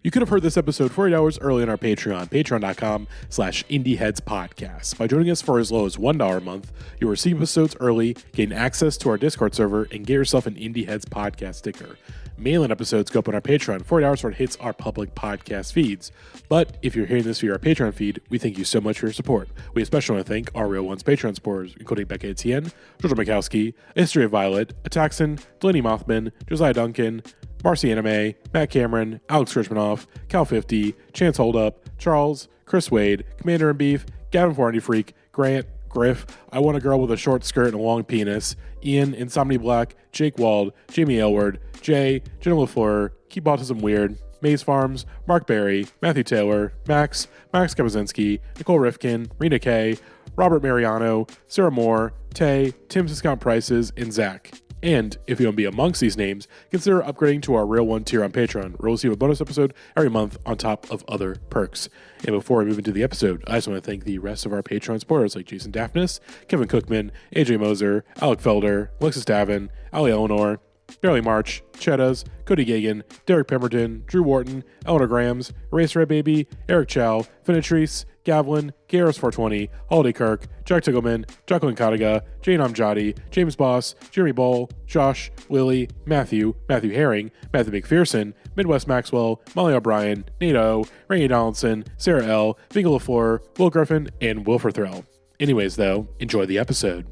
You could have heard this episode 48 hours early on our Patreon, patreon.com/indieheadspodcast. By joining us for as low as $1 a month, you'll receive episodes early, gain access to our Discord server, and get yourself an Indie Heads podcast sticker. Mail-in episodes go up on our Patreon 48 hours before it hits our public podcast feeds. But if you're hearing this via our Patreon feed, we thank you so much for your support. We especially want to thank our Real Ones Patreon supporters, including Becca Etienne, Georgia Mikowski, History of Violet, Ataxin, Delaney Mothman, Josiah Duncan, Marcy Anime, Matt Cameron, Alex Krishmanoff, Cal50, Chance Holdup, Charles, Chris Wade, Commander in Beef, Gavin Forney Freak, Grant, Griff, I Want a Girl with a Short Skirt and a Long Penis, Ian, Insomni Black, Jake Wald, Jamie Aylward, Jay, Jenna LaFleur, Keep Autism Weird, Maze Farms, Mark Berry, Matthew Taylor, Max Kabazinski, Nicole Rifkin, Rena Kay, Robert Mariano, Sarah Moore, Tay, Tim Discount Prices, and Zach. And if you want to be amongst these names, consider upgrading to our Real One tier on Patreon, where you'll receive a bonus episode every month on top of other perks. And before we move into the episode, I just want to thank the rest of our Patreon supporters like Jason Daphnis, Kevin Cookman, AJ Moser, Alec Felder, Alexis Davin, Ali Eleanor, Barely March, Cheddaz, Cody Gagan, Derek Pemberton, Drew Wharton, Eleanor Grams, Erase Red Baby, Eric Chow, Finitrice, Gavlin, Garros420, Holiday Kirk, Jack Tiggleman, Jacqueline Kadiga, Jane Amjadi, James Boss, Jeremy Ball, Josh, Lily, Matthew Herring, Matthew McPherson, Midwest Maxwell, Molly O'Brien, Nate O, Rainey Donaldson, Sarah L, Vingle LaFleur, Will Griffin, and Wilford Threll. Anyways, though, enjoy the episode.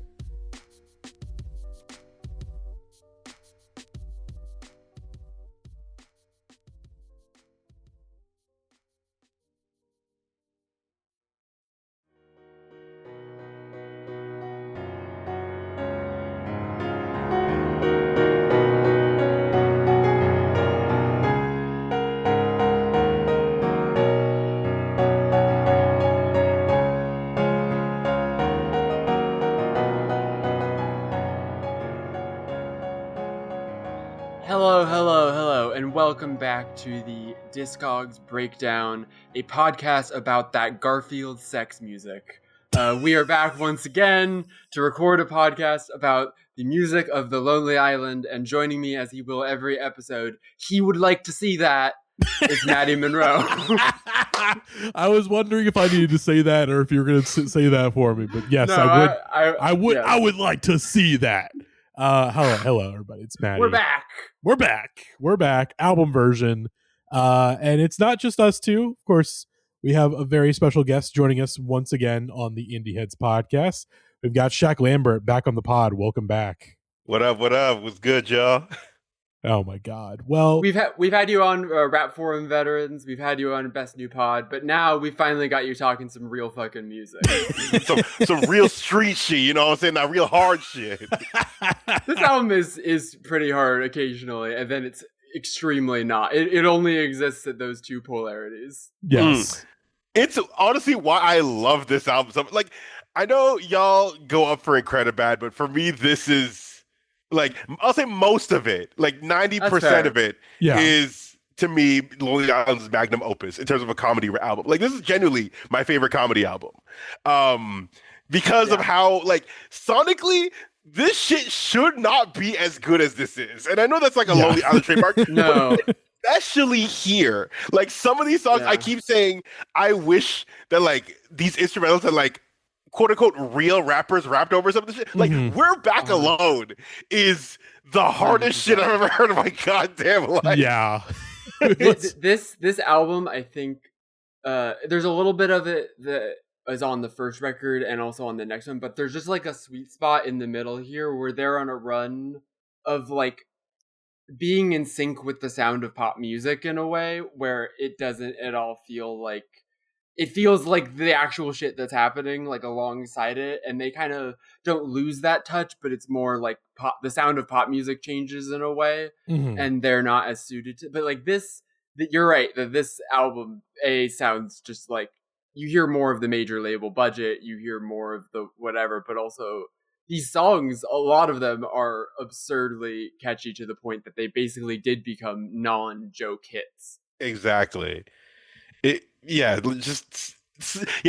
Welcome back to the Discogs Breakdown, a podcast about that Garfield sex music. We are back once again to record a podcast about the music of the Lonely Island, and joining me, as he will every episode, he would like to see that, is Matty Monroe. I was wondering if I needed to say that or if you were going to say that for me, but yes, no, I would. Yes. I would like to see that. Hello, everybody. It's Matty. We're back. Album version. And it's not just us two. Of course, we have a very special guest joining us once again on the Indie Heads podcast. We've got Shak Lambert back on the pod. Welcome back. What up? What's good, y'all? Oh my God. Well, we've had you on Rap Forum Veterans. We've had you on Best New Pod, but now we finally got you talking some real fucking music. some real street shit, you know what I'm saying? Not real hard shit. This album is pretty hard occasionally, and then it's extremely not. It only exists at those two polarities. Yes. It's honestly why I love this album. So, like, I know y'all go up for Incredibad, but for me, this is like, I'll say most of it, like 90% of it is, to me, Lonely Island's magnum opus in terms of a comedy album. Like, this is genuinely my favorite comedy album. Because of how, like, sonically, this shit should not be as good as this is. And I know that's like a Lonely Island trademark. No. Especially here. Like, some of these songs, I keep saying, I wish that, like, these instrumentals had, like, quote-unquote real rappers rapped over some of the shit. Like, We're Back Alone is the hardest shit I've ever heard in my goddamn life. Yeah. This album, I think, there's a little bit of it that is on the first record and also on the next one, but there's just like a sweet spot in the middle here where they're on a run of like being in sync with the sound of pop music in a way where it doesn't at all feel like it feels like the actual shit that's happening like alongside it, and they kind of don't lose that touch, but it's more like the sound of pop music changes in a way, and they're not as suited to. But like this, you're right that this album sounds just like you hear more of the major label budget, you hear more of the whatever, but also these songs, a lot of them are absurdly catchy to the point that they basically did become non-joke hits. Exactly.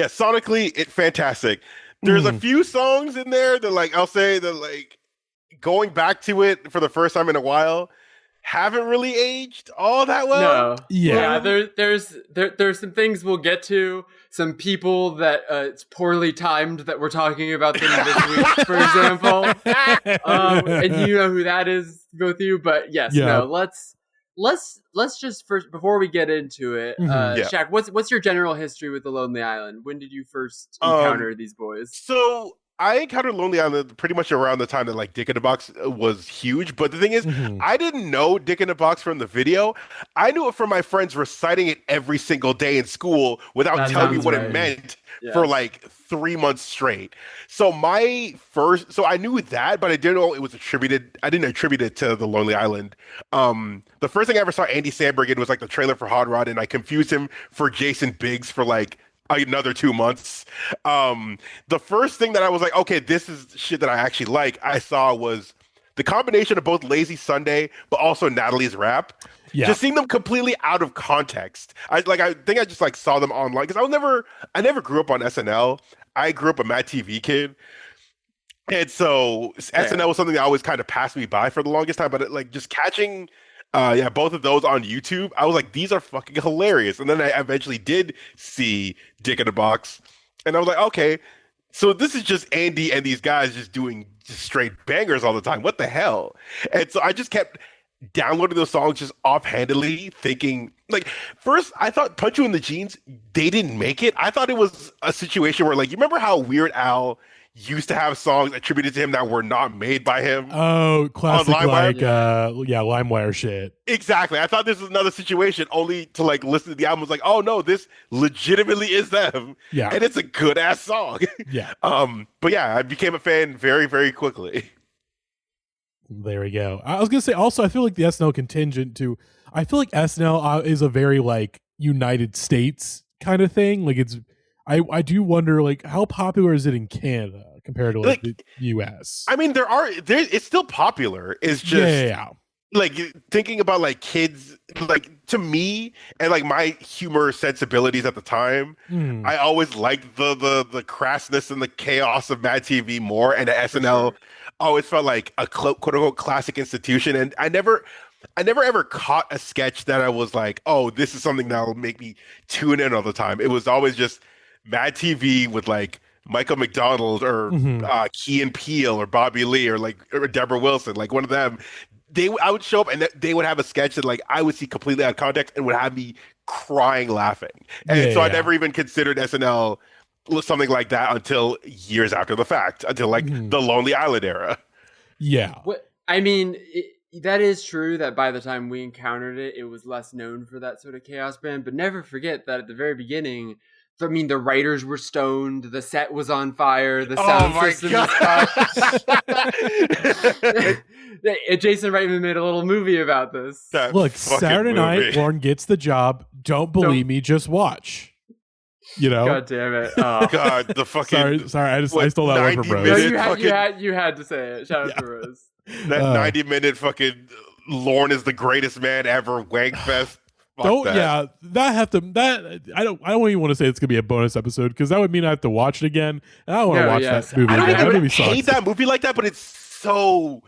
Sonically, it's fantastic. There's a few songs in there that, like, I'll say that, like, going back to it for the first time in a while, haven't really aged all that well. No. Yeah. There's some things we'll get to. Some people that it's poorly timed that we're talking about them this week, for example. And you know who that is, both of you. But yes, no. Let's just first, before we get into it, Shak, what's your general history with the Lonely Island? When did you first encounter these boys? So I encountered Lonely Island pretty much around the time that like Dick in the Box was huge. But the thing is, I didn't know Dick in the Box from the video. I knew it from my friends reciting it every single day in school without telling me what it meant for like 3 months straight. So I knew that, but I didn't know it was attributed. I didn't attribute it to the Lonely Island. The first thing I ever saw Andy Samberg in was like the trailer for Hot Rod, and I confused him for Jason Biggs for like another 2 months. The first thing that I was like, okay, this is shit that I actually like, I saw was the combination of both Lazy Sunday, but also Natalie's rap. Yeah. Just seeing them completely out of context. I think I just like saw them online because I never grew up on SNL. I grew up a Mad TV kid. And so SNL was something that always kind of passed me by for the longest time, but like just catching both of those on YouTube, I was like, these are fucking hilarious. And then I eventually did see Dick in the Box, and I was like, okay, so this is just Andy and these guys just doing just straight bangers all the time. What the hell? And so I just kept downloading those songs just offhandedly, thinking like, first I thought Punch You in the Jeans, they didn't make it. I thought it was a situation where like, you remember how Weird Al used to have songs attributed to him that were not made by him? Oh, classic like LimeWire shit. Exactly. I thought this was another situation, only to like listen to the album, was like, oh no, this legitimately is them. Yeah. And it's a good ass song. Yeah. But yeah, I became a fan very, very quickly. There we go. I was gonna say also, I feel like the SNL contingent too. I feel like SNL is a very like United States kind of thing. Like it's, I do wonder like how popular is it in Canada compared to like the US? I mean, it's still popular. It's just like thinking about like kids, like to me and like my humor sensibilities at the time, I always liked the crassness and the chaos of Mad TV more, and the SNL always felt like a quote unquote classic institution. And I never ever caught a sketch that I was like, oh, this is something that'll make me tune in all the time. It was always just Mad TV with like Michael McDonald or Key and Peele or Bobby Lee or Deborah Wilson, like one of them. I would show up and they would have a sketch that like I would see completely out of context and would have me crying laughing. And I never even considered SNL something like that until years after the fact, until like the Lonely Island era. Yeah. I mean, that is true that by the time we encountered it, it was less known for that sort of chaos band. But never forget that at the very beginning, I mean, the writers were stoned. The set was on fire. The sound system was fire. Jason Reitman made a little movie about this. Look, Saturday night, Lauren gets the job. Don't believe me, just watch. You know? God damn it! Oh. God, the fucking sorry. I stole that one from Rose. No, you had to say it. Shout out to Rose. That 90-minute fucking Lauren is the greatest man ever wank fest. I don't even want to say it's gonna be a bonus episode because that would mean I have to watch it again. And I don't want to watch that movie. I hate that movie like that, but it's so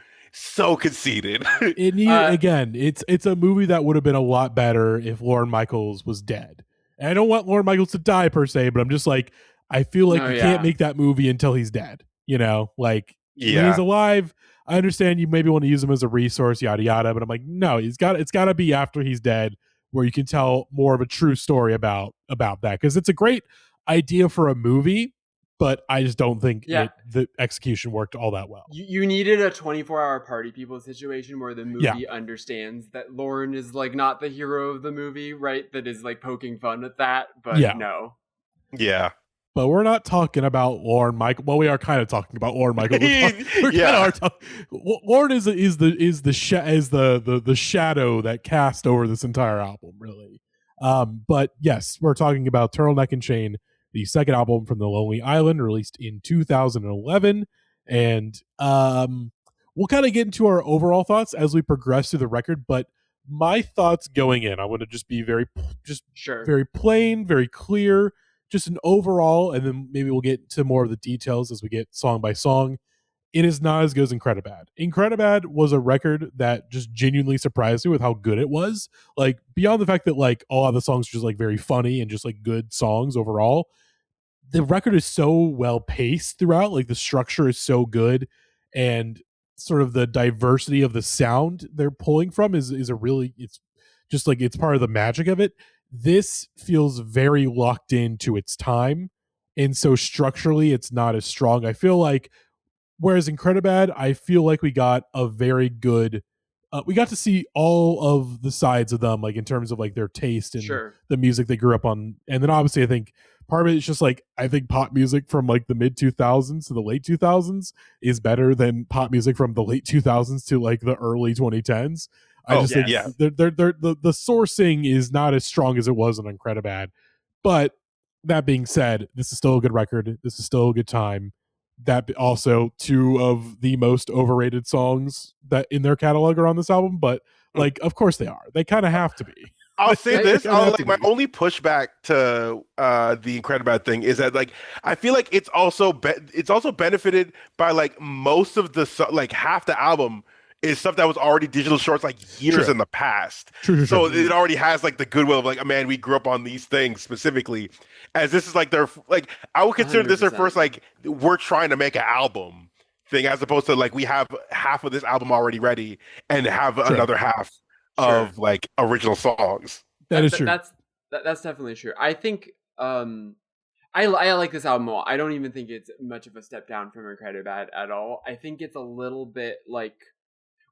conceited. Again, it's a movie that would have been a lot better if Lorne Michaels was dead. And I don't want Lorne Michaels to die per se, but I'm just like, I feel like you can't make that movie until he's dead. You know, like when he's alive, I understand you maybe want to use him as a resource, yada yada. But I'm like, no, it's got to be after he's dead, where you can tell more of a true story about that, because it's a great idea for a movie, but I just don't think the execution worked all that well. You needed a 24-hour party people situation where the movie understands that Lauren is like not the hero of the movie, right? That is like poking fun at that, but no. Yeah. But we're not talking about Lorne Michaels. Well, we are kind of talking about Lorne Michaels. Lorne is the shadow that cast over this entire album, really. But yes, we're talking about Turtleneck Chain, the second album from the Lonely Island, released in 2011, and we'll kind of get into our overall thoughts as we progress through the record. But my thoughts going in, I want to just be very plain, very clear. Just an overall, and then maybe we'll get to more of the details as we get song by song. it is not as good as Incredibad. Incredibad was a record that just genuinely surprised me with how good it was. Like, beyond the fact that like a lot of the songs are just like very funny and just like good songs overall, the record is so well paced throughout. Like, the structure is so good, and sort of the diversity of the sound they're pulling from is a really, it's just like, it's part of the magic of it. This feels very locked into its time, and so structurally it's not as strong. I feel like, whereas Incredibad, I feel like we got a very good we got to see all of the sides of them, like in terms of like their taste and the music they grew up on. And then obviously I think part of it is just like, I think pop music from like the mid 2000s to the late 2000s is better than pop music from the late 2000s to like the early 2010s. I just think the sourcing is not as strong as it was on Incredibad. But that being said, this is still a good record. This is still a good time. That also, two of the most overrated songs that in their catalog are on this album, but like, of course they are. They kind of have to be. I'll say this: my only pushback to the Incredibad thing is that like I feel like it's also benefited by like most of the like half the album is stuff that was already digital shorts like years in the past. So it already has like the goodwill of like, oh, man, we grew up on these things specifically. As this is like their like, I would consider 100%. This their first like, we're trying to make an album thing, as opposed to like we have half of this album already ready and have another half of like original songs. That is true. That's definitely true. I think I like this album a lot. I don't even think it's much of a step down from Incredibad at all. I think it's a little bit like,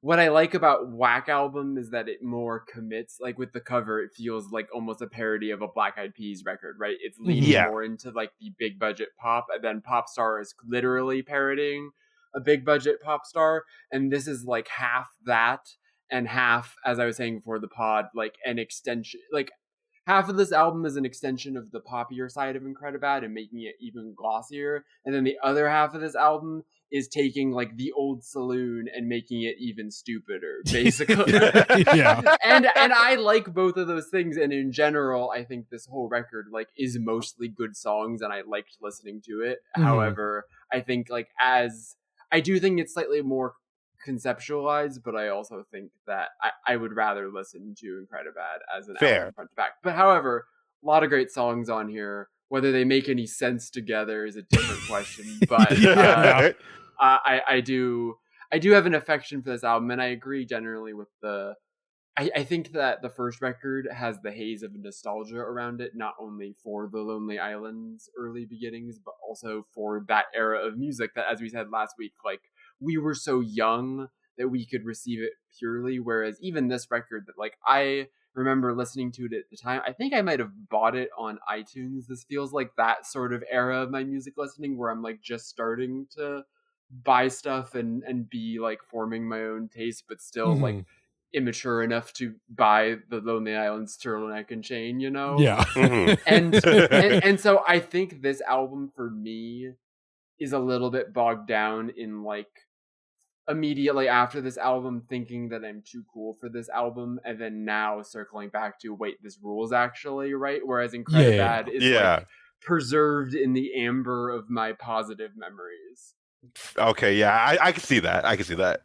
what I like about Whack album is that it more commits. Like with the cover, it feels like almost a parody of a Black Eyed Peas record, right? It's leaning more into like the big budget pop, and then Popstar is literally parodying a big budget pop star. And this is like half that and half, as I was saying before the pod, like an extension. Like half of this album is an extension of the poppier side of Incredibad and making it even glossier. And then the other half of this album is taking like the old saloon and making it even stupider, basically. And I like both of those things. And in general, I think this whole record like is mostly good songs, and I liked listening to it. However, I think like I do think it's slightly more conceptualized, but I also think that I would rather listen to Incredibad as an album front to back. But however, a lot of great songs on here. Whether they make any sense together is a different question. But I do have an affection for this album, and I agree generally with I think that the first record has the haze of nostalgia around it, not only for the Lonely Island's early beginnings, but also for that era of music that, as we said last week, like we were so young that we could receive it purely. Whereas even this record that like I remember listening to it at the time, I think I might have bought it on iTunes. This feels like that sort of era of my music listening where I'm like just starting to buy stuff and be like forming my own taste, but still like immature enough to buy the Lonely Island's Turtleneck Chain, you know? Yeah. and so I think this album for me is a little bit bogged down in like immediately after this album thinking that I'm too cool for this album, and then now circling back to wait, this rules actually, right? Whereas Incredibad is like preserved in the amber of my positive memories. Okay, yeah, I can see that.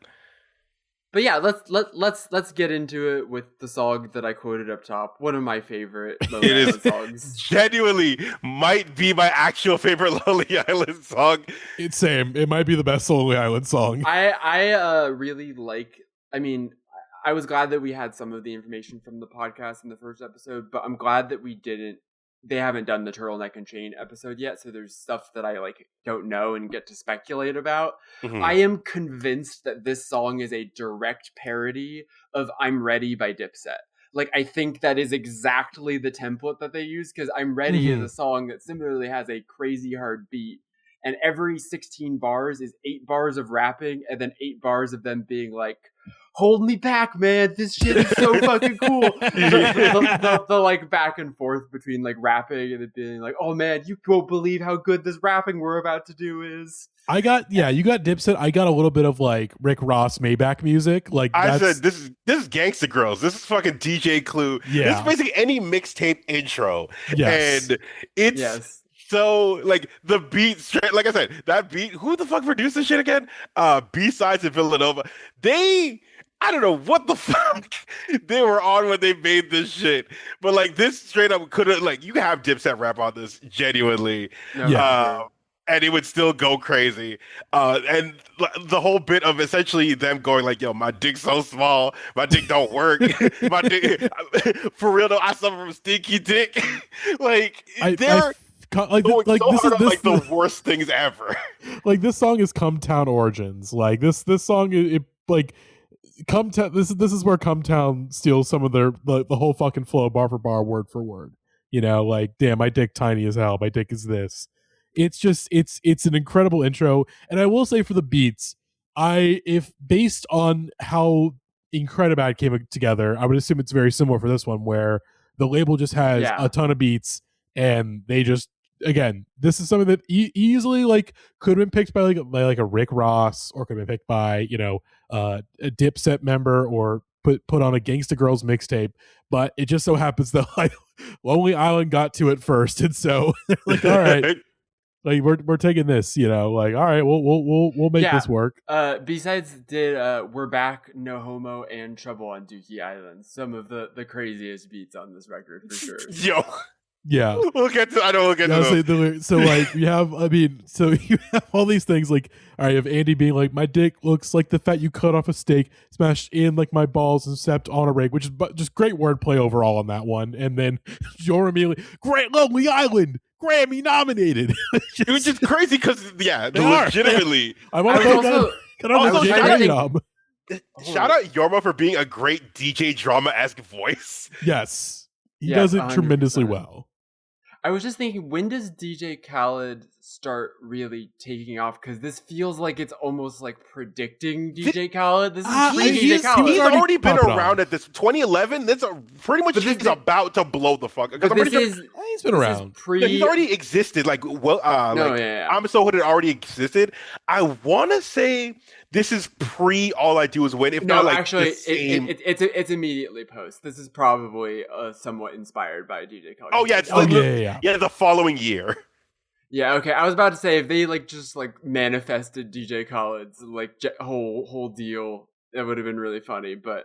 But yeah, let's get into it with the song that I quoted up top. One of my favorite Lonely Island songs. Genuinely might be my actual favorite Lonely Island song. It's same. It might be the best Lonely Island song. I really like. I mean, I was glad that we had some of the information from the podcast in the first episode, but I'm glad that we didn't. They haven't done the Turtleneck Chain episode yet, so there's stuff that I like don't know and get to speculate about. I am convinced that this song is a direct parody of I'm Ready by Dipset. Like, I think that is exactly the template that they use, because I'm Ready is a song that similarly has a crazy hard beat, and every 16 bars is 8 bars of rapping and then 8 bars of them being like, hold me back, man, this shit is so fucking cool. The like back and forth between like rapping and it being like, oh man, you won't believe how good this rapping we're about to do is. You got Dipset. I got a little bit of like Rick Ross Maybach music. Like I said, this is Gangsta Girls. This is fucking DJ Clue. Yeah. This is basically any mixtape intro. Yes. And it's so like the beat straight, like I said, that beat, who the fuck produced this shit again? B-sides in Villanova. They I don't know what the fuck they were on when they made this shit. But like this straight up could have like you can have Dipset rap on this genuinely. No, Yeah. And it would still go crazy. And the whole bit of essentially them going like, "Yo, my dick's so small, my dick don't work. My dick, for real though, I suffer from stinky dick." Like they're going so this hard is on like the worst things ever. like this song is Come Town Origins. Like this song it like Come Town. This is where Come Town steals some of their the whole fucking flow, bar for bar, word for word. You know, like damn, my dick tiny as hell. My dick is this. It's just it's an incredible intro, and I will say for the beats, if based on how Incredibad came together, I would assume it's very similar for this one, where the label just has a ton of beats, and they just again, this is something that easily like could have been picked by like a Rick Ross, or could have been picked by a Dipset member, or put on a Gangsta Girls mixtape, but it just so happens that like Lonely Island got to it first, and so they're like, all right. Like we're taking this, like all right, we'll make this work. B-sides did "We're Back," "No Homo," and "Trouble on Dookie Island." Some of the craziest beats on this record for sure. Yo, yeah, we'll get to. I know we'll get to those. So like you have, so you have all these things like, all right, you have Andy being like, my dick looks like the fat you cut off a steak, smashed in like my balls and stepped on a rake, which is just great wordplay overall on that one. And then you're immediately, great Lonely Island, Grammy nominated. It was just crazy because legitimately. I want to shout out Yorma for being a great DJ drama-esque voice. Yes, he does it 100%. Tremendously well. I was just thinking, when does DJ Khaled start really taking off? Because this feels like it's almost like predicting DJ Khaled. This is DJ Khaled. He's already been around at this 2011. That's pretty much he's about to blow the fuck. He's been around. He's already existed. Like I'm So Hood had already existed. I want to say this is pre All I Do Is Win. If not, like actually, it's immediately post. This is probably somewhat inspired by DJ Khaled. Oh yeah, it's the following year. Yeah, okay. I was about to say if they just manifested DJ Khaled's whole deal, that would have been really funny. But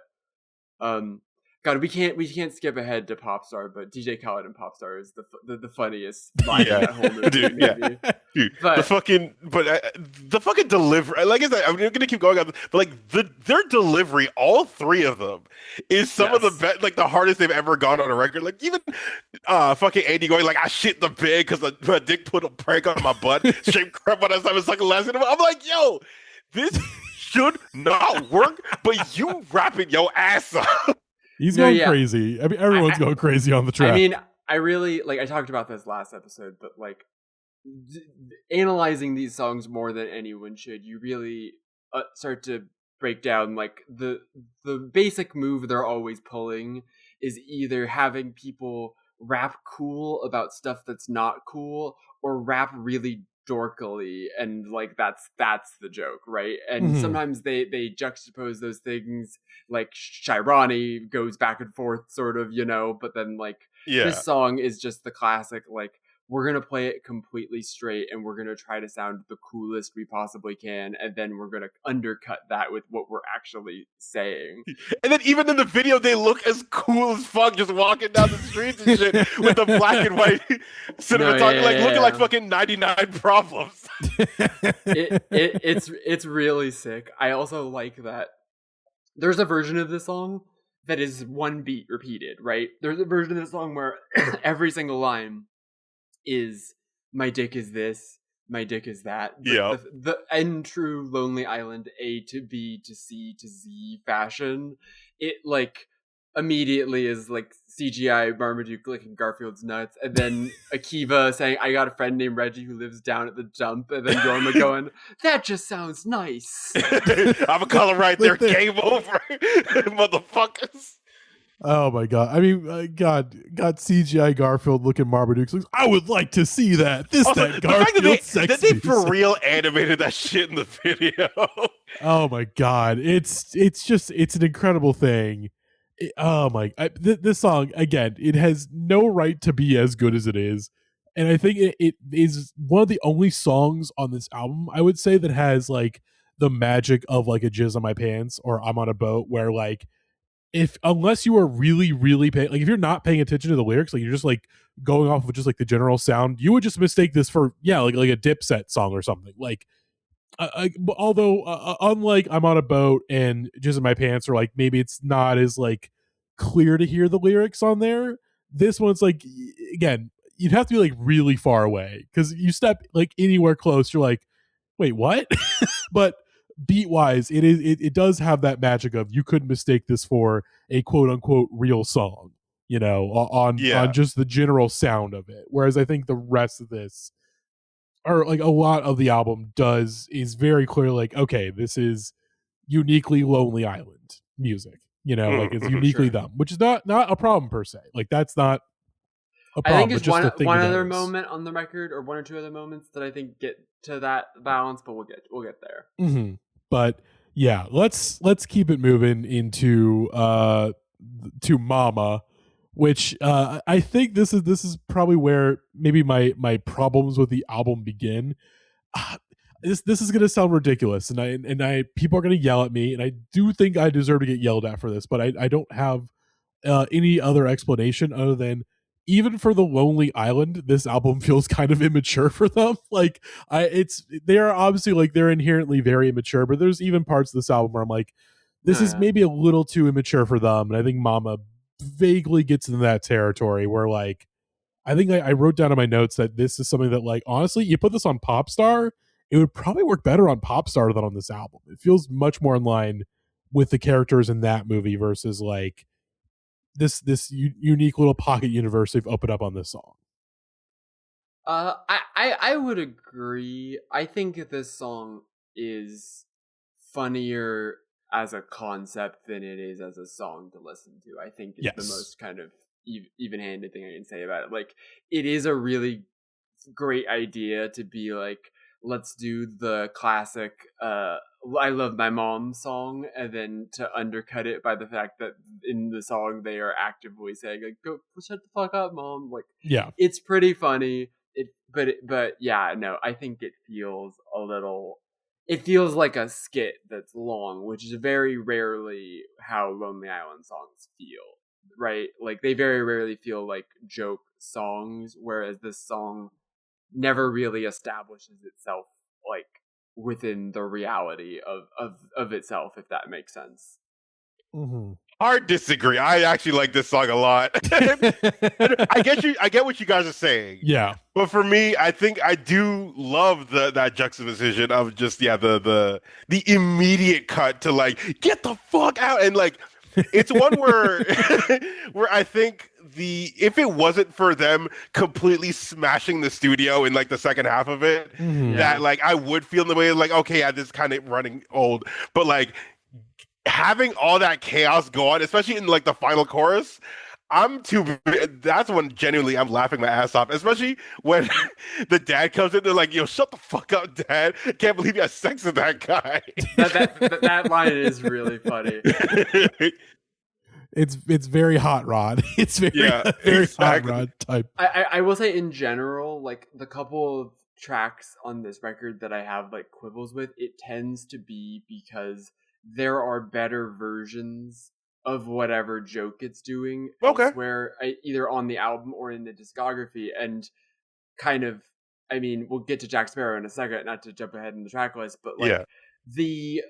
God, we can't skip ahead to Popstar, but DJ Khaled and Popstar is the funniest line in that whole movie. Dude, dude, but, the fucking delivery. Like I said, I'm gonna keep going on, but like their delivery, all three of them, is some of the best, like the hardest they've ever gone on a record. Like even fucking Andy going like, I shit the bed because my dick put a prank on my butt, straight crap when I was sucking last night. I'm like, yo, this should not work, but you rapping your ass up. He's going crazy. I mean, everyone's going crazy on the track. I mean, I really I talked about this last episode, but analyzing these songs more than anyone should, you really start to break down the basic move they're always pulling is either having people rap cool about stuff that's not cool, or rap really dorkily, and that's the joke, right? And sometimes they juxtapose those things, like Shirani goes back and forth sort of, but then this song is just the classic, we're gonna play it completely straight and we're gonna try to sound the coolest we possibly can, and then we're gonna undercut that with what we're actually saying. And then even in the video they look as cool as fuck, just walking down the streets and shit with the black and white cinematography, looking like fucking 99 Problems. It's really sick. I also like that there's a version of this song that is one beat repeated, right? There's a version of the song where every single line is my dick is this, my dick is that. Yeah. The in true Lonely Island A to B to C to Z fashion, it immediately is CGI Marmaduke licking Garfield's nuts, and then Akiva saying, I got a friend named Reggie who lives down at the dump, and then Yorma going, that just sounds nice. I'm a color right there, game over, motherfuckers. Oh my god! I mean, got CGI Garfield looking Marmaduke. I would like to see that. That Garfield sexy. That they for real animated that shit in the video. Oh my god! It's an incredible thing. This song again, it has no right to be as good as it is. And I think it is one of the only songs on this album, I would say, that has like the magic of like a Jizz on My Pants or I'm on a Boat, where like unless you are really, really paying, like if you're not paying attention to the lyrics, like you're just like going off of just like the general sound, you would just mistake this for, like a Dipset song or something. Like, although unlike I'm on a Boat and Jizz in My Pants, or like maybe it's not as like clear to hear the lyrics on there, this one's like, again, you'd have to be like really far away, because you step like anywhere close, you're like, wait, what? But beat wise, it does have that magic of you could mistake this for a quote unquote real song, on just the general sound of it. Whereas I think the rest of this, or like a lot of the album is very clear, like, okay, this is uniquely Lonely Island music, like it's uniquely them, which is not a problem per se. Like that's not a problem. I think it's one other moment on the record, or one or two other moments that I think get to that balance, but we'll get there. Mm-hmm. But yeah, let's keep it moving into to Mama, which I think this is probably where maybe my problems with the album begin. This is gonna sound ridiculous, and I people are gonna yell at me, and I do think I deserve to get yelled at for this, but I don't have any other explanation other than, even for the Lonely Island, this album feels kind of immature for them. Like they are obviously like they're inherently very immature, but there's even parts of this album where I'm like, this is maybe a little too immature for them. And I think Mama vaguely gets into that territory where like, I think I wrote down in my notes that this is something that like, honestly, you put this on Popstar, it would probably work better on Popstar than on this album. It feels much more in line with the characters in that movie versus like this unique little pocket universe they've opened up on this song. I would agree. I think this song is funnier as a concept than it is as a song to listen to. I think it's the most kind of even-handed thing I can say about it. Like, it is a really great idea to be like, let's do the classic I Love My Mom song, and then to undercut it by the fact that in the song they are actively saying like, go shut the fuck up, mom. Like, it's pretty funny. But yeah, no, I think it feels like a skit that's long, which is very rarely how Lonely Island songs feel, right? Like, they very rarely feel like joke songs, whereas this song never really establishes itself like within the reality of itself, if that makes sense. Mm-hmm. Hard disagree. I actually like this song a lot. I get what you guys are saying. Yeah. But for me, I think I do love that juxtaposition of just the immediate cut to like, get the fuck out, and like it's one where where I think if it wasn't for them completely smashing the studio in like the second half of it, that like I would feel in the way of like, okay, yeah, this is kind of running old, but like having all that chaos go on, especially in like the final chorus, that's when genuinely I'm laughing my ass off, especially when the dad comes in. They're like, yo, shut the fuck up, dad. Can't believe you had sex with that guy. that line is really funny. It's very hot rod. It's very hot rod type. I will say, in general, like the couple of tracks on this record that I have like quibbles with, it tends to be because there are better versions of whatever joke it's doing elsewhere, either on the album or in the discography. And kind of, I mean, we'll get to Jack Sparrow in a second, not to jump ahead in the track list, but like the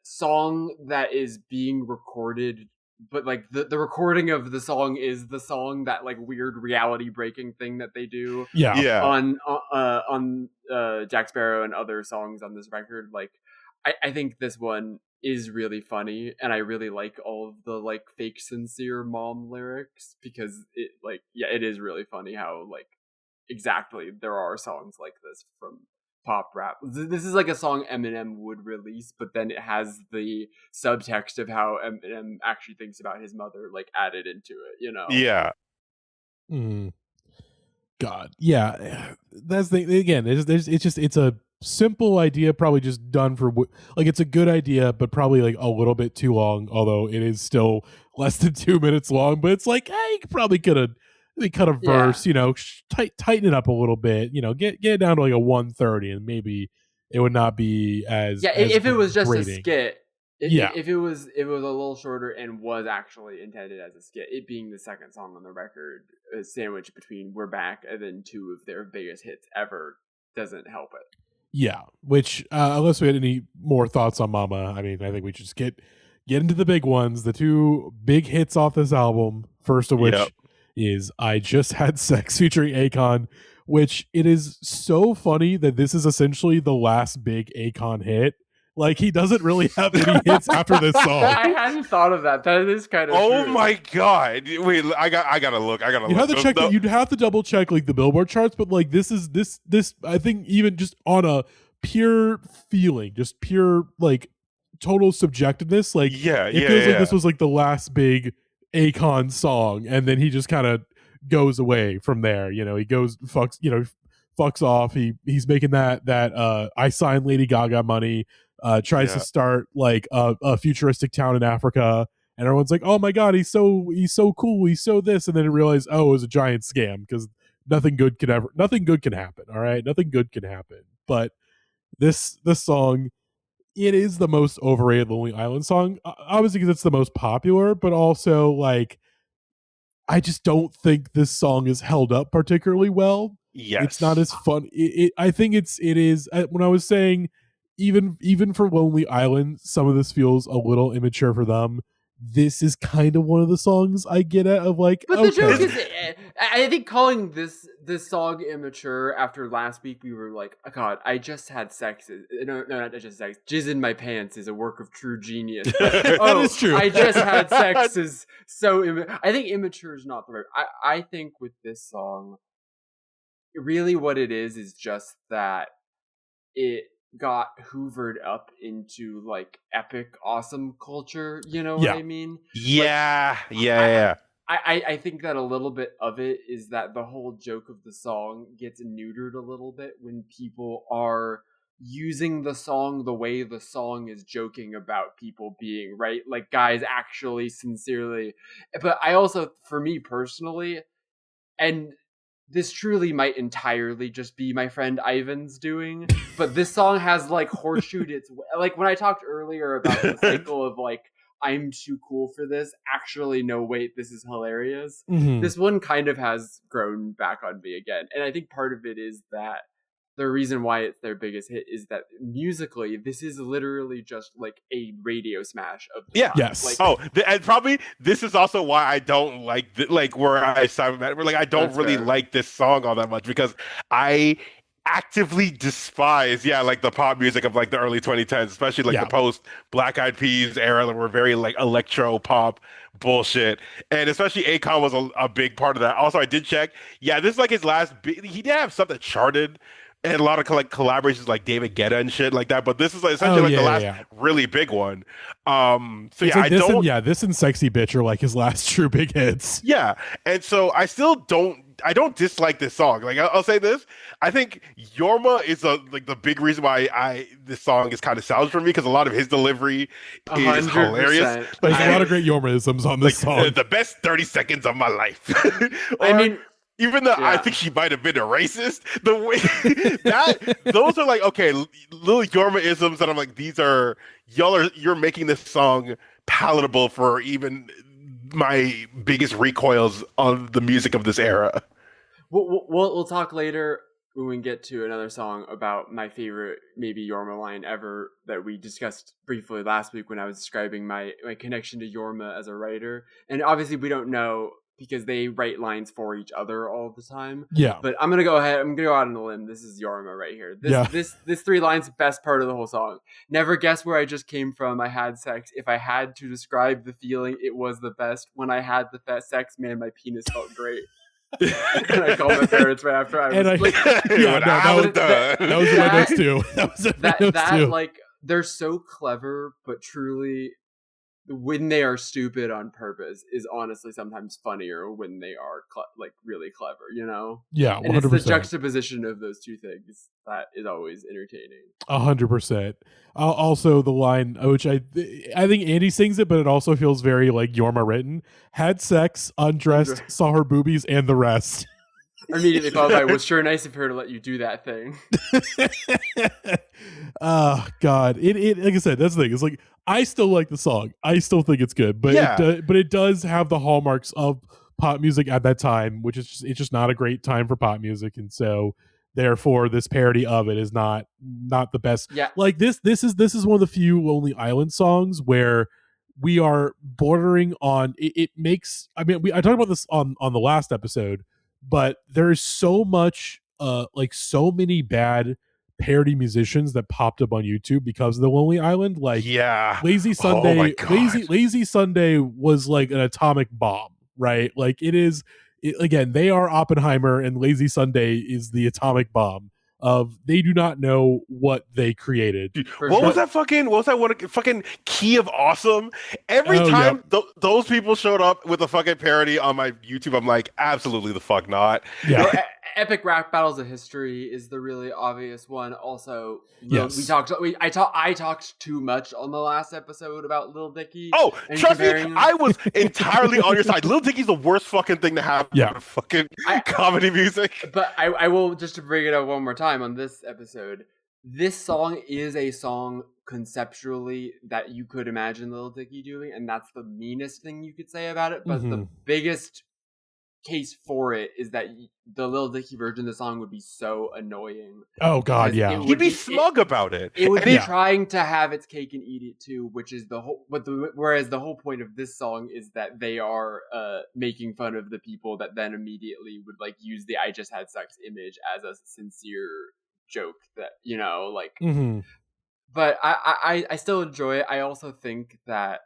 song that is being recorded, but like the recording of the song is the song, that like weird reality breaking thing that they do on Jack Sparrow and other songs on this record. Like, I think this one is really funny, and I really like all of the like fake sincere mom lyrics, because it is really funny how like exactly there are songs like this from pop rap. This is like a song Eminem would release, but then it has the subtext of how Eminem actually thinks about his mother like added into it, God, yeah, that's the again. It's a simple idea, probably just done for like, it's a good idea, but probably like a little bit too long. Although it is still less than 2 minutes long, but it's like, hey, you probably could have they cut a verse, tighten it up a little bit, get it down to like a 130, and maybe it would not be as if it was just grating. a skit. Yeah. If it was a little shorter and was actually intended as a skit, it being the second song on the record, a sandwich between We're Back and then two of their biggest hits ever, doesn't help it. Yeah, which unless we had any more thoughts on Mama, I mean, I think we should just get into the big ones, the two big hits off this album, first of which is I Just Had Sex featuring Akon, which it is so funny that this is essentially the last big Akon hit. Like, he doesn't really have any hits after this song. I hadn't thought of that. That is kind of Oh true. my god! Wait, I gotta look. You'd have to check. You'd have to double check like the Billboard charts, but like this. I think even just on a pure feeling, just pure like total subjectiveness. Like it feels like this was like the last big Akon song, and then he just kind of goes away from there. He goes fucks off. He's making that I signed Lady Gaga money. Tries to start like a futuristic town in Africa, and everyone's like, "Oh my god, he's so cool, he's so this," and then realize, oh, it was a giant scam because nothing good can happen. All right, nothing good can happen. But this song, it is the most overrated Lonely Island song, obviously because it's the most popular, but also like I just don't think this song is held up particularly well. Yes, it's not as fun. I think it is when I was saying. Even for Lonely Island, some of this feels a little immature for them. This is kind of one of the songs I get at of like. But the joke is, I think calling this song immature after last week, we were like, oh god, I just had sex. No, not just sex. Jizz in my pants is a work of true genius. That is true. I just had sex is so. I think immature is not the right. I think with this song, really what it is just that it got hoovered up into like epic awesome culture, what I mean? Yeah. I think that a little bit of it is that the whole joke of the song gets neutered a little bit when people are using the song the way the song is joking about people being, right? Like guys actually sincerely. But I also, for me personally, and this truly might entirely just be my friend Ivan's doing, but this song has like horseshoed its way. Like when I talked earlier about the cycle of like, I'm too cool for this. Actually, no, wait, this is hilarious. Mm-hmm. This one kind of has grown back on me again. And I think part of it is that the reason why it's their biggest hit is that musically, this is literally just like a radio smash of the time. Yes. Like, and probably this is also why I don't like where I I don't really like this song all that much because I actively despise like the pop music of like the early 2010s, especially like the post Black Eyed Peas era that were very like electro pop bullshit, and especially Akon was a big part of that. Also, I did check, this is like his last he did have something charted and a lot of like collaborations like David Guetta and shit like that, but this is like essentially the last really big one. This and Sexy Bitch are like his last true big hits. Yeah, and so I don't dislike this song. Like I'll say this, I think Yorma is the big reason why this song is kind of salvaged for me because a lot of his delivery is 100%. hilarious. There's a lot of great Yormaisms on this song. The best 30 seconds of my life. I mean. Even though I think she might have been a racist, the way those are like, okay, little Yorma-isms that I'm like, you're making this song palatable for even my biggest recoils on the music of this era. We'll talk later when we get to another song about my favorite maybe Yorma line ever that we discussed briefly last week when I was describing my connection to Yorma as a writer. And obviously we don't know because they write lines for each other all the time. Yeah. But I'm gonna go ahead. I'm gonna go out on a limb. This is Yorma right here. This 3 lines, best part of the whole song. Never guess where I just came from. I had sex. If I had to describe the feeling, it was the best. When I had the best sex, man, my penis felt great. And I called my parents right after I was like, that was in my notes too. That was in my notes too. Like they're so clever, but truly. when they are stupid on purpose is honestly sometimes funnier when they are like really clever, you know? Yeah, 100%. And it's the juxtaposition of those two things that is always entertaining. 100%. Also, the line, which I think Andy sings it, but it also feels very like Yorma written. Had sex, undressed, saw her boobies, and the rest. Immediately followed by, was sure nice of her to let you do that thing. Oh God! It like I said, that's the thing. It's like I still like the song. I still think it's good, but it does have the hallmarks of pop music at that time, which is it's just not a great time for pop music, and so therefore this parody of it is not the best. Yeah, like this is one of the few Lonely Island songs where we are bordering on. It makes. I mean, I talked about this on the last episode, but there is so much, like so many bad parody musicians that popped up on YouTube because of the Lonely Island. Like, Lazy Sunday, Lazy Sunday was like an atomic bomb, right? Like again, they are Oppenheimer, and Lazy Sunday is the atomic bomb of they do not know what they created. Dude, what was that fucking Key of Awesome? Every time those people showed up with a fucking parody on my YouTube, I'm like, absolutely the fuck not. Yeah. Epic Rap Battles of History is the really obvious one. Also, I talked too much on the last episode about Lil Dicky. Oh, trust me, I was entirely on your side. Lil Dicky's the worst fucking thing to happen to fucking comedy music. But I will, just to bring it up one more time on this episode, this song is a song conceptually that you could imagine Lil Dicky doing, and that's the meanest thing you could say about it. But the biggest case for it is that the Lil Dicky version of the song would be so annoying. Oh God, yeah. He'd be smug about it. It would be trying to have its cake and eat it too, which is the whole. Whereas the whole point of this song is that they are making fun of the people that then immediately would like use the "I just had sex" image as a sincere joke that, you know, like. But I still enjoy it. I also think that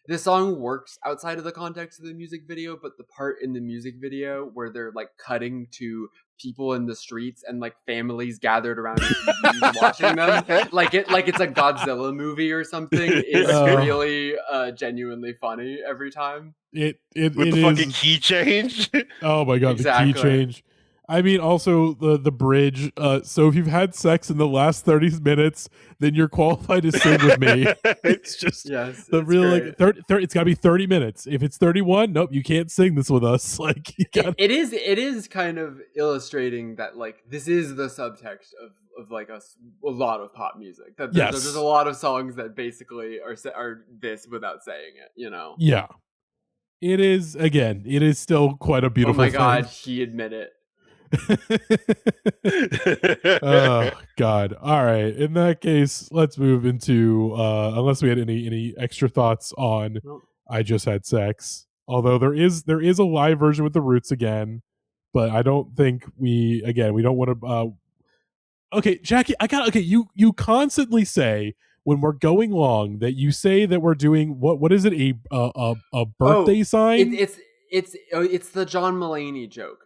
this song works outside of the context of the music video, but the part in the music video where they're like cutting to people in the streets and like families gathered around TVs watching them, like it's a Godzilla movie or something, is really genuinely funny every time. With the fucking key change. Oh my God, exactly. The key change. I mean, also the bridge. So if you've had sex in the last 30 minutes, then you're qualified to sing with me. It's just the real like 30, it's got to be 30 minutes. If it's 31, nope, you can't sing this with us. Like it is kind of illustrating that like this is the subtext of like a lot of pop music. That there's a lot of songs that basically are this without saying it. You know? Yeah. It is, again. It is still quite a beautiful. Oh my God, he admitted it. Oh God. All right, in that case, let's move into unless we had any extra thoughts on I Just Had Sex, although there is a live version with the Roots again, but I don't think we don't want to okay, Jackie, you constantly say when we're going long that you say that we're doing what is it, a birthday sign? It's the John Mulaney joke.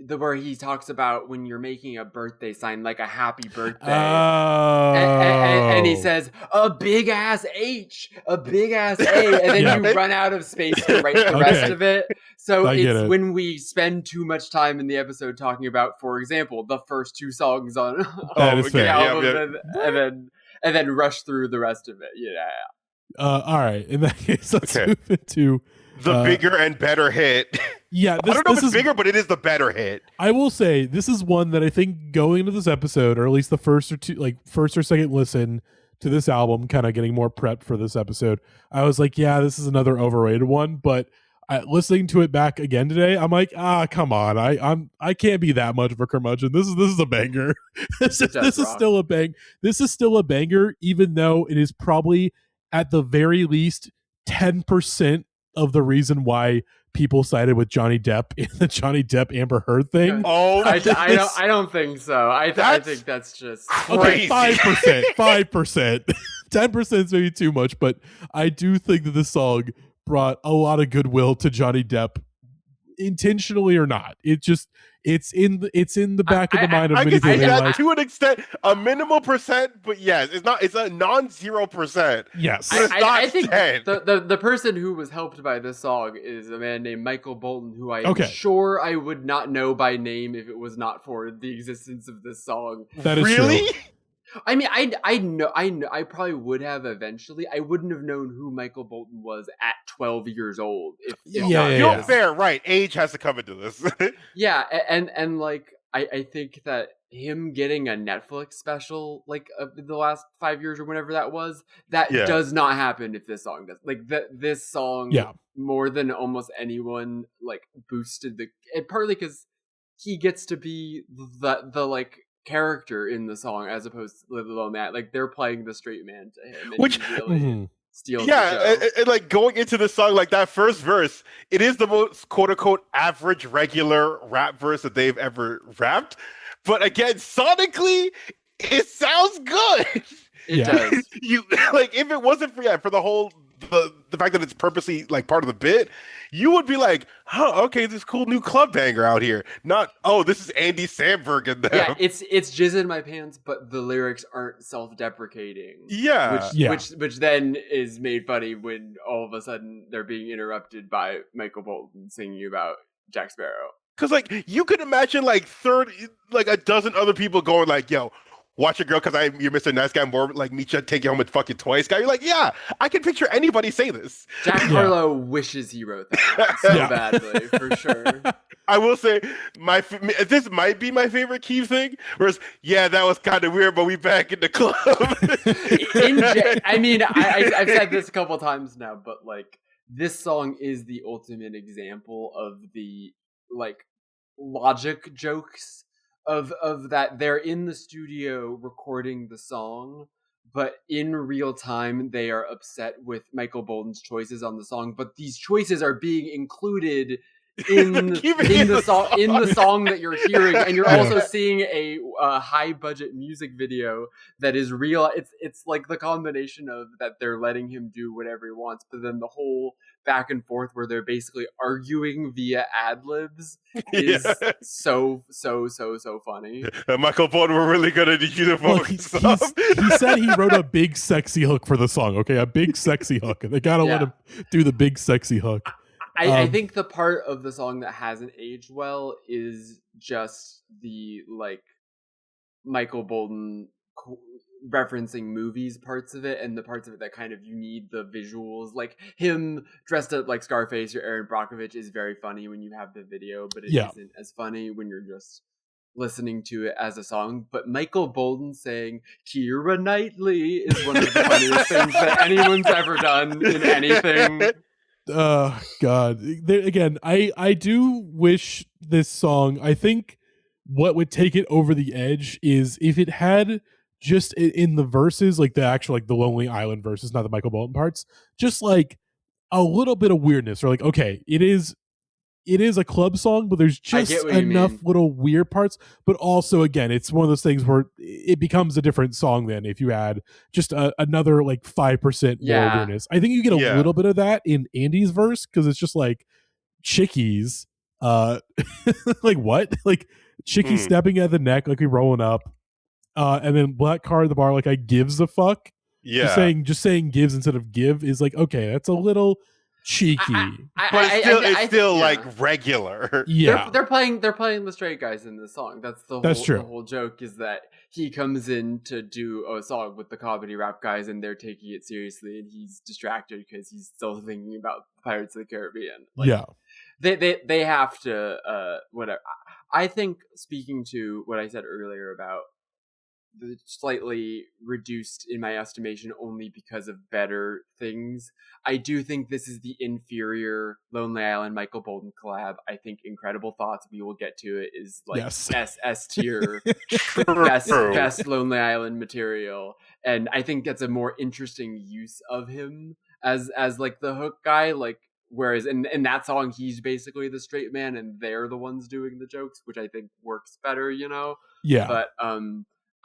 Where he talks about when you're making a birthday sign, like a happy birthday, and he says a big ass H, a big ass A, and then you run out of space to write the rest of it. So it's when we spend too much time in the episode talking about, for example, the first two songs on the album, and then rush through the rest of it. Yeah. All right. In that case, let's move into the bigger and better hit. Yeah, I don't know if it's bigger, but it is the better hit. I will say this is one that I think going into this episode, or at least the first or second listen to this album, kind of getting more prepped for this episode, I was like, yeah, this is another overrated one. But listening to it back again today, I'm like, come on, I can't be that much of a curmudgeon. This is a banger. This is still a bang. This is still a banger, even though it is probably at the very least 10% of the reason why people sided with Johnny Depp in the Johnny Depp Amber Heard thing. Oh, I don't think so. I think that's just okay. 5%. 10% is maybe too much, but I do think that this song brought a lot of goodwill to Johnny Depp intentionally or not. It's in the back of the mind of I many can see people. that to an extent, a minimal percent, but yes, it's a non-0%. Yes. But it's not I think 10. the person who was helped by this song is a man named Michael Bolton, who I am sure I would not know by name if it was not for the existence of this song. That is really? true. I mean, I know, I probably would have eventually. I wouldn't have known who Michael Bolton was at 12 years old. You're fair, right? Age has to come into this. Yeah, and like I think that him getting a Netflix special like the last 5 years or whenever that was, that does not happen if this song does. Like this song, more than almost anyone, like boosted and partly because he gets to be the like character in the song as opposed to the lonely man. Like they're playing the straight man to him, and which really steals the show. and like going into the song, like that first verse, it is the most quote unquote average regular rap verse that they've ever rapped. But again, sonically, it sounds good. It does. You like if it wasn't for the whole the fact that it's purposely like part of the bit, you would be like, "Huh, okay, this cool new club banger out here." Not, "Oh, this is Andy Samberg and them." Yeah, it's jizz in my pants, but the lyrics aren't self-deprecating. Yeah, which then is made funny when all of a sudden they're being interrupted by Michael Bolton singing about Jack Sparrow. Because like you could imagine like a dozen other people going like, "Yo, watch your girl because you're Mr. Nice Guy, more like meet you, take you home with fucking toys guy." You're like, yeah, I can picture anybody say this. Jack Harlow wishes he wrote that so badly, for sure. I will say this might be my favorite Keith thing. Whereas, that was kind of weird, but we back in the club. I mean, I've said this a couple times now, but like this song is the ultimate example of the like logic jokes of that they're in the studio recording the song, but in real time they are upset with Michael Bolton's choices on the song, but these choices are being included in the song that you're hearing, and you're also seeing a high budget music video that is real. It's like the combination of that they're letting him do whatever he wants, but then the whole back and forth where they're basically arguing via ad libs is so funny. Michael Bolton, we're really gonna need you to focus. He said he wrote a big sexy hook for the song. Okay, a big sexy hook, and they gotta let him do the big sexy hook. I think the part of the song that hasn't aged well is just the like Michael Bolton referencing movies parts of it, and the parts of it that kind of you need the visuals, like him dressed up like Scarface or Aaron Brockovich is very funny when you have the video, but it isn't as funny when you're just listening to it as a song. But Michael Bolton saying Keira Knightley is one of the funniest things that anyone's ever done in anything. God. Again, I do wish this song, I think what would take it over the edge is if it had just in the verses, like the actual, like the Lonely Island verses, not the Michael Bolton parts, just like a little bit of weirdness, or like, okay, it is a club song, but there's just enough little weird parts. But also, again, it's one of those things where it becomes a different song then if you add just another like 5% more weirdness. I think you get a little bit of that in Andy's verse, because it's just like chickies, like what? Like chickies snapping at the neck, like we rolling up, and then black car at the bar, like I gives a fuck. Yeah, just saying gives instead of give is like, okay, that's a little cheeky, but it's still like regular. Yeah, they're playing the straight guys in the song. That's true. The whole joke is that he comes in to do a song with the comedy rap guys, and they're taking it seriously, and he's distracted because he's still thinking about Pirates of the Caribbean. Like, they have to whatever. I think, speaking to what I said earlier about the slightly reduced in my estimation only because of better things, I do think this is the inferior Lonely Island Michael Bolton collab. I think Incredible Thoughts, we will get to it, is like S tier best Lonely Island material, and I think that's a more interesting use of him as like the hook guy. Like, whereas in that song he's basically the straight man and they're the ones doing the jokes, which I think works better, but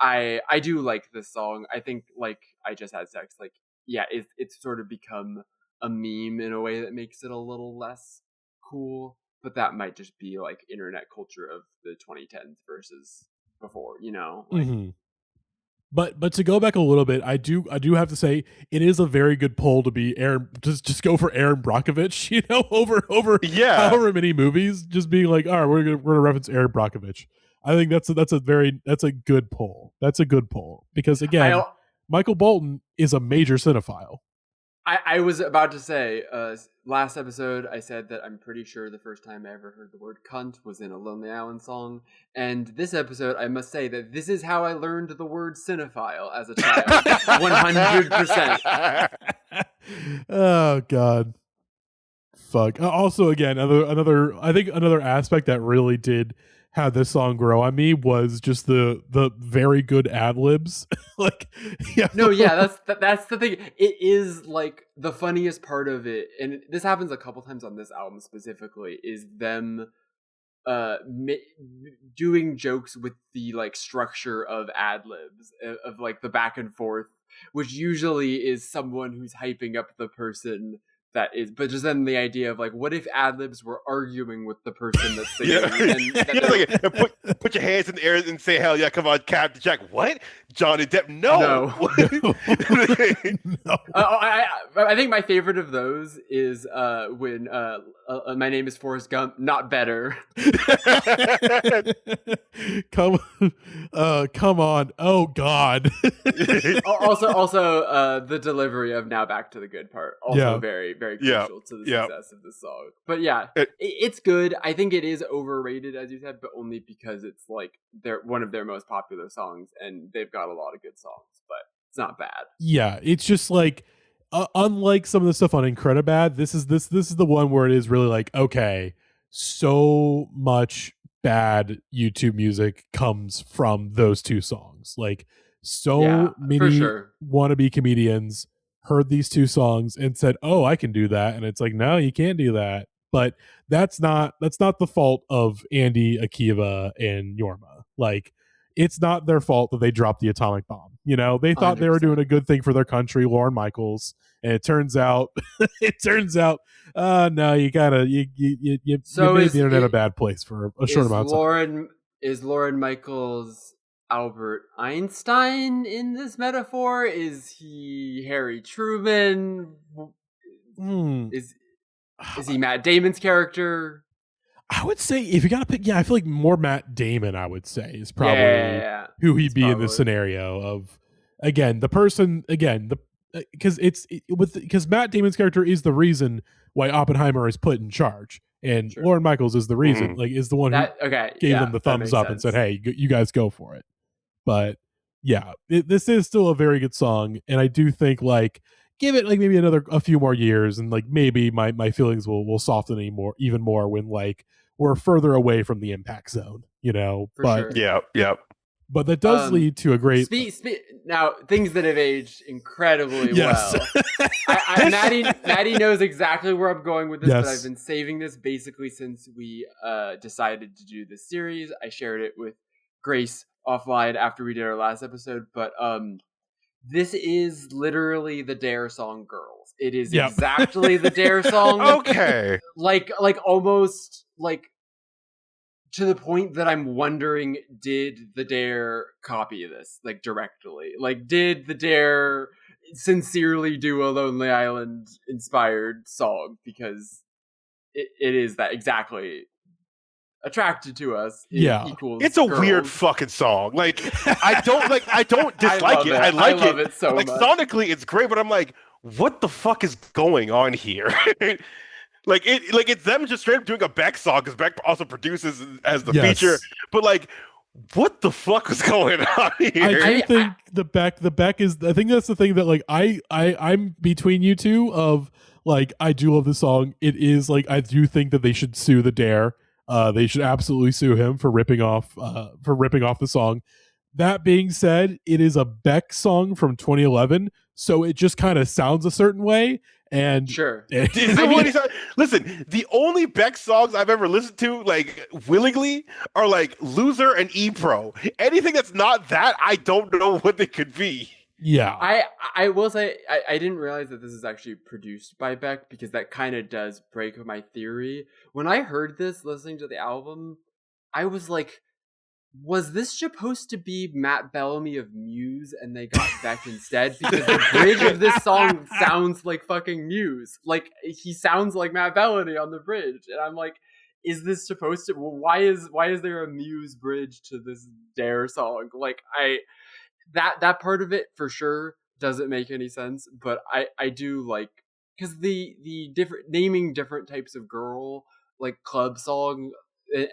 I do like this song. I think, like I Just Had Sex, like, it's sort of become a meme in a way that makes it a little less cool. but that might just be like internet culture of the 2010s versus before, But to go back a little bit, I do have to say it is a very good poll to be Aaron. Just go for Aaron Brockovich, over however many movies. Just being like, all right, we're gonna reference Aaron Brockovich. I think that's a good poll. That's a good poll because again, Michael Bolton is a major cinephile. I was about to say, last episode, I said that I'm pretty sure the first time I ever heard the word cunt was in a Lonely Island song. And this episode, I must say that this is how I learned the word cinephile as a child. 100%. Oh, God. Fuck. Also, again, another aspect that really did have this song grow on me was just the very good ad libs. That's the thing. It is like the funniest part of it, and this happens a couple times on this album specifically, is them doing jokes with the like structure of ad libs of like the back and forth, which usually is someone who's hyping up the person that is, but just then the idea of like, what if ad-libs were arguing with the person that's singing? Put your hands in the air and say, hell yeah, come on, Captain Jack. What? Johnny Depp? No. No. I think my favorite of those is when my name is Forrest Gump, not better. Come on. Oh God. also the delivery of now back to the good part. Also very, very crucial to the success of the song. But it's good. I think it is overrated, as you said, but only because it's like one of their most popular songs, and they've got a lot of good songs, but it's not bad. Yeah, it's just like unlike some of the stuff on Incredibad, this is the one where it is really like, okay, so much bad YouTube music comes from those two songs. Like many wannabe comedians heard these two songs and said, "Oh, I can do that," and it's like, no, you can't do that. But that's not the fault of Andy, Akiva, and Yorma. Like, it's not their fault that they dropped the atomic bomb. They thought 100%. They were doing a good thing for their country, Lorne Michaels, and it turns out, no, you made the internet a bad place for a short amount of time. Is Lorne Michaels Albert Einstein in this metaphor? Is he Harry Truman? Is he Matt Damon's character? I would say if you got to pick, I feel like more Matt Damon, I would say, is probably who he'd be in this scenario of, again, the person, because Matt Damon's character is the reason why Oppenheimer is put in charge. And Lorne Michaels is the reason, is the one who gave them the thumbs up and said, hey, you guys go for it. But this is still a very good song. And I do think give it maybe a few more years, and maybe my feelings will soften even more when we're further away from the impact zone, but but that does lead to a great now things that have aged incredibly well. Matty knows exactly where I'm going with this, but I've been saving this basically since we decided to do this series. I shared it with Grace offline after we did our last episode, but this is literally the Dare song Girls. It is exactly the Dare song. Okay. Almost to the point that I'm wondering, did the Dare copy this directly? Did the Dare sincerely do a Lonely Island inspired song? Because it is that exactly attracted to us. It's a weird fucking song. I don't dislike it. I love it so much. Sonically it's great, but I'm like, what the fuck is going on here? It's them just straight up doing a Beck song, because Beck also produces as the feature, but what the fuck is going on here? I think the Beck is, I think that's the thing that I'm between you two of I do love the song. It is I do think that they should sue the Dare. They should absolutely sue him for ripping off the song. That being said, it is a Beck song from 2011, so it just kind of sounds a certain way. And listen, the only Beck songs I've ever listened to willingly are Loser and E-Pro. Anything that's not that, I don't know what they could be. Yeah. I will say I didn't realize that this is actually produced by Beck, because that kind of does break my theory. When I heard this listening to the album, I was like, was this supposed to be Matt Bellamy of Muse and they got Beck instead? Because the bridge of this song sounds like fucking Muse. Like, he sounds like Matt Bellamy on the bridge. And I'm like, is this supposed to, why is there a Muse bridge to this Dare song? Like, that part of it for sure doesn't make any sense, but I do like, because the different naming different types of girl, like club song,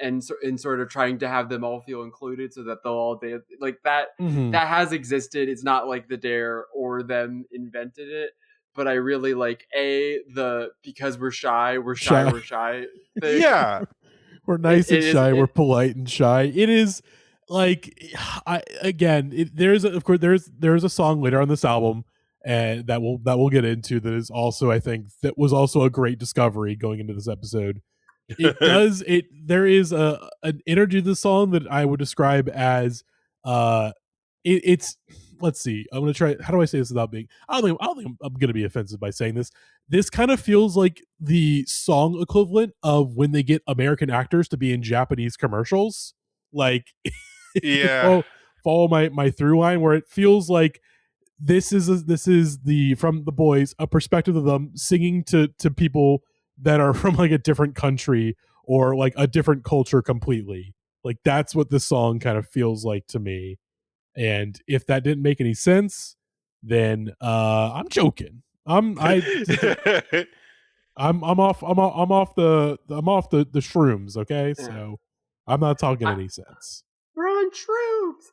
and sort of trying to have them all feel included so that they'll all dance like that. That has existed. It's not like the Dare or them invented it, but I really like the because we're shy thing. Yeah. We're nice and shy. We're polite and shy. It is like, there's a song later on this album, and that we'll get into, that is also, I think, that was also a great discovery going into this episode. There is an energy to the song that I would describe as it's let's see, I'm gonna try, how do I say this without being, I don't think I'm gonna be offensive by saying this kind of feels like the song equivalent of when they get American actors to be in Japanese commercials. Like, yeah, follow my through line, where it feels like this is the from the boys, a perspective of them singing to people that are from like a different country or like a different culture completely. Like, that's what this song kind of feels like to me. And if that didn't make any sense, then I'm joking. I'm off the shrooms, okay? Yeah. So I'm not talking any sense. We're on shrooms.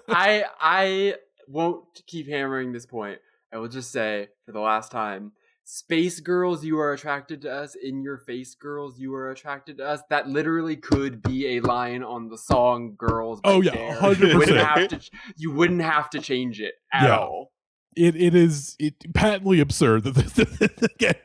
I won't keep hammering this point. I will just say for the last time, space girls, you are attracted to us. In your face, girls, you are attracted to us. That literally could be a line on the song "Girls" by Dare. 100%. You wouldn't have to change it at all. It is patently absurd that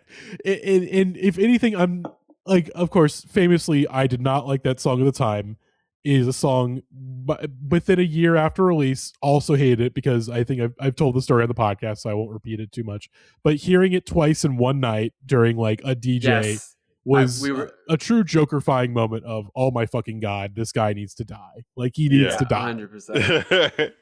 and if anything, I'm like, of course, famously, I did not like that song at the time. It is a song, but within a year after release, also hated it, because I think I've told the story on the podcast, so I won't repeat it too much. But hearing it twice in one night during like a DJ was a true Joker-fying moment of, oh my fucking god, this guy needs to die. Like, he needs to die. 100%.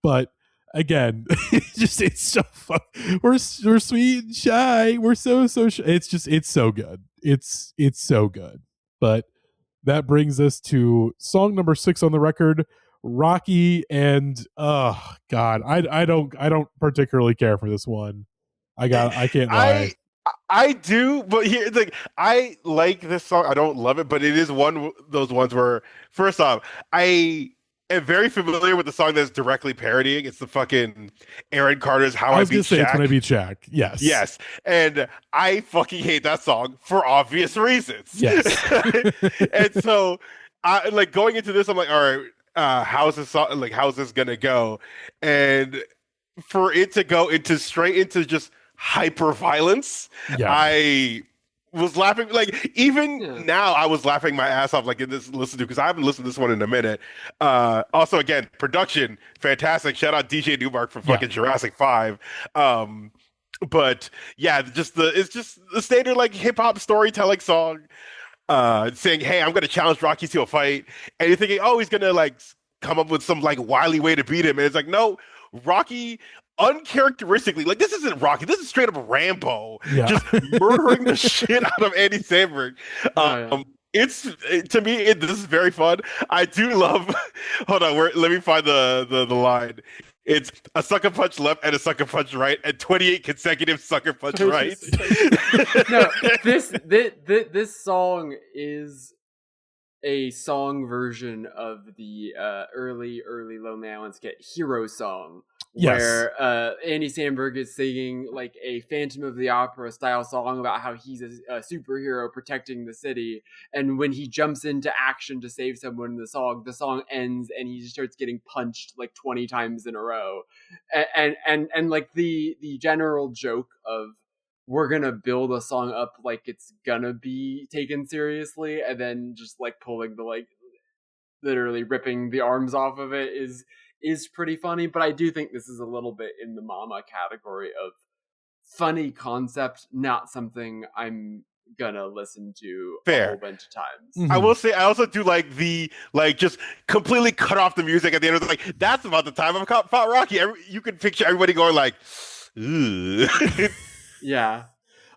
But again, it's so fun. We're sweet and shy. We're so shy. It's so good. It's so good. But that brings us to song number 6 on the record, Rocky. And oh god, I don't particularly care for this one. I can't lie. I do, but here, like, I like this song. I don't love it, but it is one of those ones where, first off, I am very familiar with the song that's directly parodying. It's the fucking Aaron Carter's "How I Beat Shaq." It's When I Beat Shaq. Yes, and I fucking hate that song for obvious reasons. Yes, and so I like going into this. I'm like, all right, how's this song? Like, how's this gonna go? And for it to go straight into just hyper violence, I was laughing. Like, even now, I was laughing my ass off. Like, in this listen to, because I haven't listened to this one in a minute. Also, again, production fantastic. Shout out DJ Newmark for fucking Jurassic 5. But yeah, it's just the standard like hip hop storytelling song. Saying, "Hey, I'm gonna challenge Rocky to a fight," and you're thinking, "Oh, he's gonna like come up with some like wily way to beat him," and it's like, no, Rocky. Uncharacteristically, like, this isn't Rocky. This is straight up Rambo, just murdering the shit out of Andy Samberg. It's to me, this is very fun. I do love. Hold on, let me find the line. It's a sucker punch left and a sucker punch right, and 28 consecutive sucker punch right. No, this song is a song version of the early Lonely Island skit Hero Song. Where Andy Samberg is singing like a Phantom of the Opera style song about how he's a superhero protecting the city, and when he jumps into action to save someone in the song ends and he just starts getting punched like 20 times in a row, and like the general joke of, we're gonna build a song up like it's gonna be taken seriously, and then just like pulling the like literally ripping the arms off of it is pretty funny, but I do think this is a little bit in the mama category of funny concept, not something I'm gonna listen to a whole Fair. bunch of times. Mhm. I will say I also do like the just completely cut off the music at the end of like that's about the time of Fought Rocky. You can picture everybody going like, ooh. Yeah.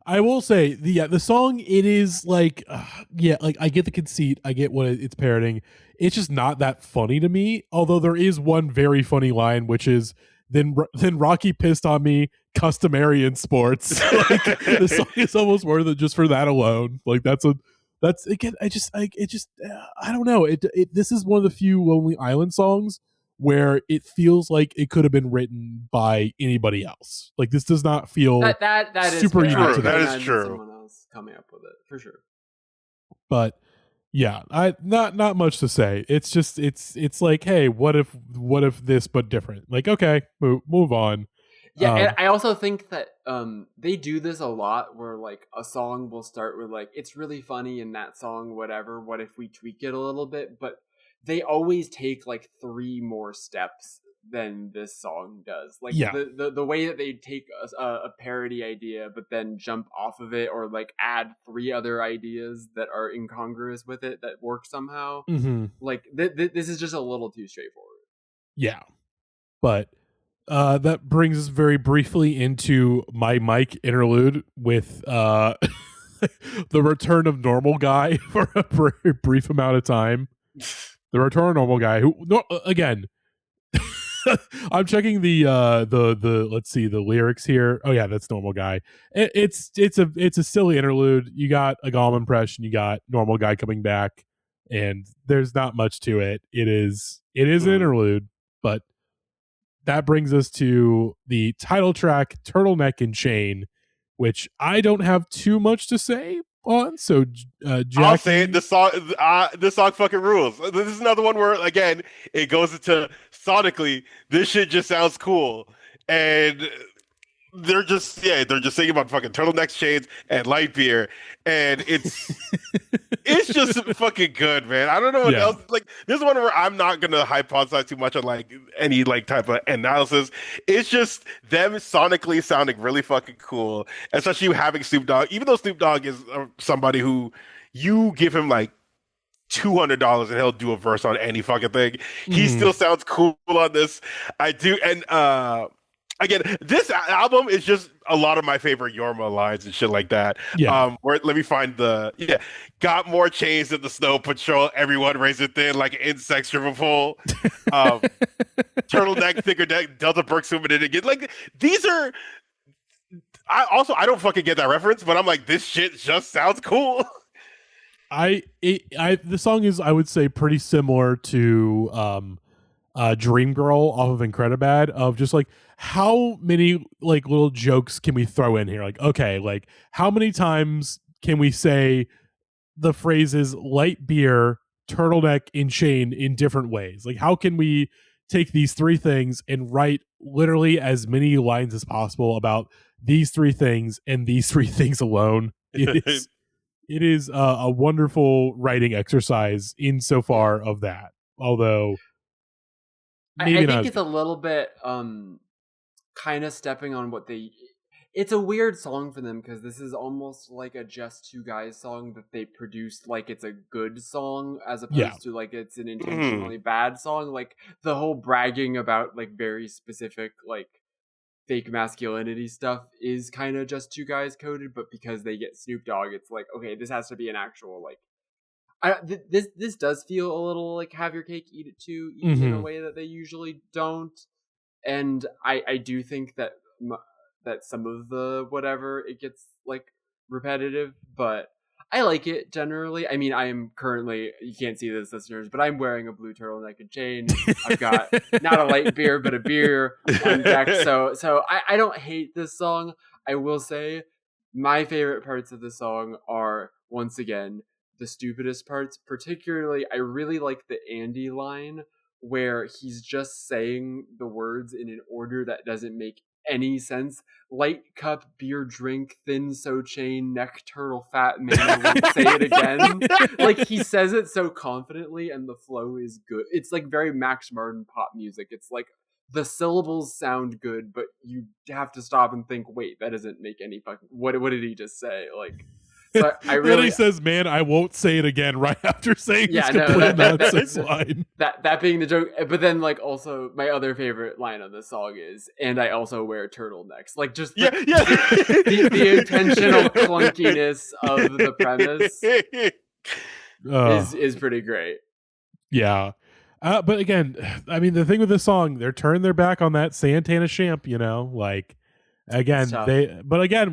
I will say the song, it is like like I get the conceit, I get what it's parroting. It's just not that funny to me. Although there is one very funny line, which is then Rocky pissed on me, customary in sports. Like the song is almost worth it just for that alone. Like that's again. I don't know. This is one of the few Lonely Island songs where it feels like it could have been written by anybody else. Like this does not feel that is super fair. unique to that them. is true. Someone else coming up with it for sure. But yeah, I not much to say. It's just it's like, hey, what if this but different? Like, okay, move on. Yeah, and I also think that they do this a lot where like a song will start with like it's really funny in that song, whatever. What if we tweak it a little bit? But they always take like 3 more steps than this song does. Like Yeah. the way that they take a parody idea but then jump off of it or like add 3 other ideas that are incongruous with it that work somehow. Mm-hmm. Like this is just a little too straightforward. Yeah, but that brings us very briefly into my mic interlude with the return of Normal Guy for a very brief amount of time. The return of Normal Guy, who again, I'm checking the let's see the lyrics here. Oh yeah, that's Normal Guy. It's a silly interlude. You got a Gollum impression. You got Normal Guy coming back, and there's not much to it. It is an interlude, but that brings us to the title track, Turtleneck Chain, which I don't have too much to say on. So, Jackie, I'll say it. This song fucking rules. This is another one where, again, it goes into sonically, this shit just sounds cool. And they're just singing about fucking turtleneck chains and light beer, and it's just fucking good, man. I don't know what else. Like this is one where I'm not gonna hypothesize too much on like any like type of analysis. It's just them sonically sounding really fucking cool, especially having Snoop Dogg. Even though Snoop Dogg is somebody who you give him like $200 and he'll do a verse on any fucking thing. He still sounds cool on this. I do, and again, this album is just a lot of my favorite Yorma lines and shit like that. Yeah. Let me find got more chains than the Snow Patrol. Everyone raise it thin like an insect stripper pole. Turtleneck, thicker neck, Delta Burke swimming in again. Like these are. I don't fucking get that reference, but I'm like, this shit just sounds cool. The song is, I would say, pretty similar to Dream Girl off of Incredibad, of just like how many like little jokes can we throw in here? Like, okay, like how many times can we say the phrases light beer, turtleneck, and chain in different ways? Like, how can we take these 3 things and write literally as many lines as possible about these 3 things and these 3 things alone? It is a wonderful writing exercise insofar of that. Although I think it's a little bit kind of stepping on what it's a weird song for them because this is almost like a Just Two Guys song that they produced like it's a good song as opposed to like it's an intentionally bad song. Like the whole bragging about like very specific like fake masculinity stuff is kind of Just Two Guys coded, but because they get Snoop Dogg, it's like, okay, this has to be an actual like this does feel a little like have your cake eat it too, in a way that they usually don't. And I do think that that some of the whatever it gets like repetitive, but I like it generally. I mean, I am currently, you can't see this, listeners, but I'm wearing a blue turtleneck and chain. I've got not a light beer, but a beer on deck. So I don't hate this song. I will say my favorite parts of the song are, once again, the stupidest parts. Particularly, I really like the Andy line where he's just saying the words in an order that doesn't make any sense. Light cup, beer drink, thin so chain, neck turtle, fat man, won't say it again. Like, he says it so confidently, and the flow is good. It's like very Max Martin pop music. It's like the syllables sound good, but you have to stop and think, wait, that doesn't make any fucking... What did he just say? Like, so I really... Then he says, man, I won't say it again, right after saying this complete nonsense line. That being the joke. But then, like, also, my other favorite line on this song is, and I also wear turtlenecks. Like, just the intentional clunkiness of the premise is pretty great. Yeah. But again, I mean, the thing with this song, they're turning their back on that Santana Champ, you know, like... Again,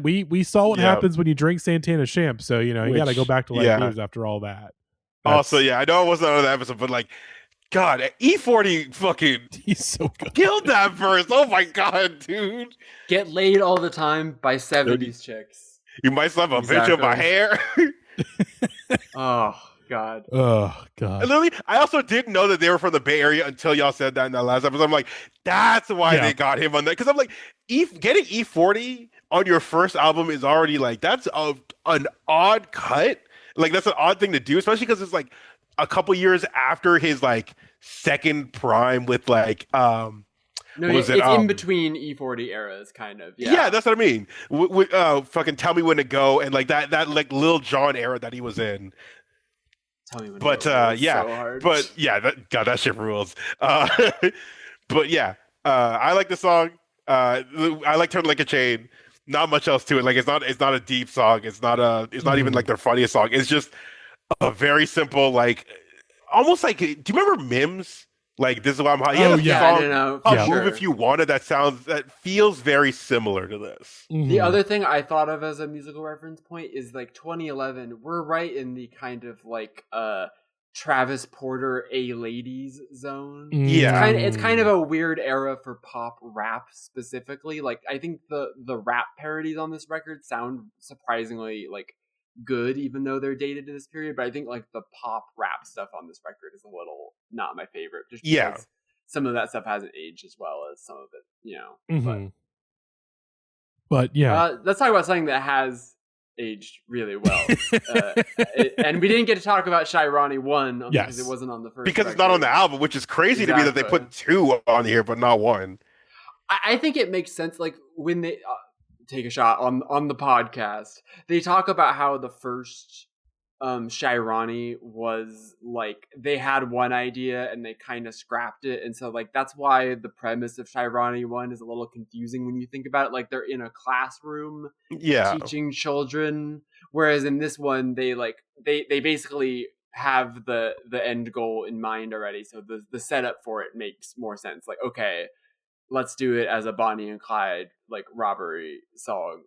we saw what happens when you drink Santana Champ, so you know you got to go back to light beers after all that. Also, I know it wasn't on the episode, but like, God, E40 fucking he's so good. Killed that verse. Oh my God, dude! Get laid all the time by 70s chicks. You might slap a bitch in my hair. Oh God. Oh God. Literally, I also didn't know that they were from the Bay Area until y'all said that in that last episode. I'm like, that's why they got him on that. Because I'm like, getting E40 on your first album is already like, that's an odd cut. Like, that's an odd thing to do, especially because it's like a couple years after his like second prime with like it's in between E40 eras, kind of. Yeah, that's what I mean. Fucking Tell Me When to Go and like that like Lil Jon era that he was in. Tell me when. But so hard. But yeah, that shit rules. But yeah, I like the song. I like Turtleneck Chain. Not much else to it. Like it's not a deep song. It's not even like their funniest song. It's just a very simple, like almost like. Do you remember Mims? Like, this is why I'm hot. Song, Move If You Wanted. That feels very similar to this. Mm-hmm. The other thing I thought of as a musical reference point is like 2011. We're right in the kind of like Travis Porter A Ladies zone. Yeah, it's kind of a weird era for pop rap specifically. Like, I think the rap parodies on this record sound surprisingly like good, even though they're dated to this period. But I think like the pop rap stuff on this record is a little not my favorite, just because some of that stuff hasn't aged as well as some of it, you know. Mm-hmm. But let's talk about something that has aged really well. And we didn't get to talk about Shirani 1 because it wasn't on the first because record. It's not on the album, which is crazy to me that they put 2 on here but not 1. I think it makes sense. Like, when they take a shot on the podcast, they talk about how the first Shirani was like, they had one idea and they kind of scrapped it, and so like that's why the premise of Shirani 1 is a little confusing when you think about it. Like, they're in a classroom teaching children, whereas in this one they basically have the end goal in mind already, so the setup for it makes more sense. Like, okay, let's do it as a Bonnie and Clyde like robbery song.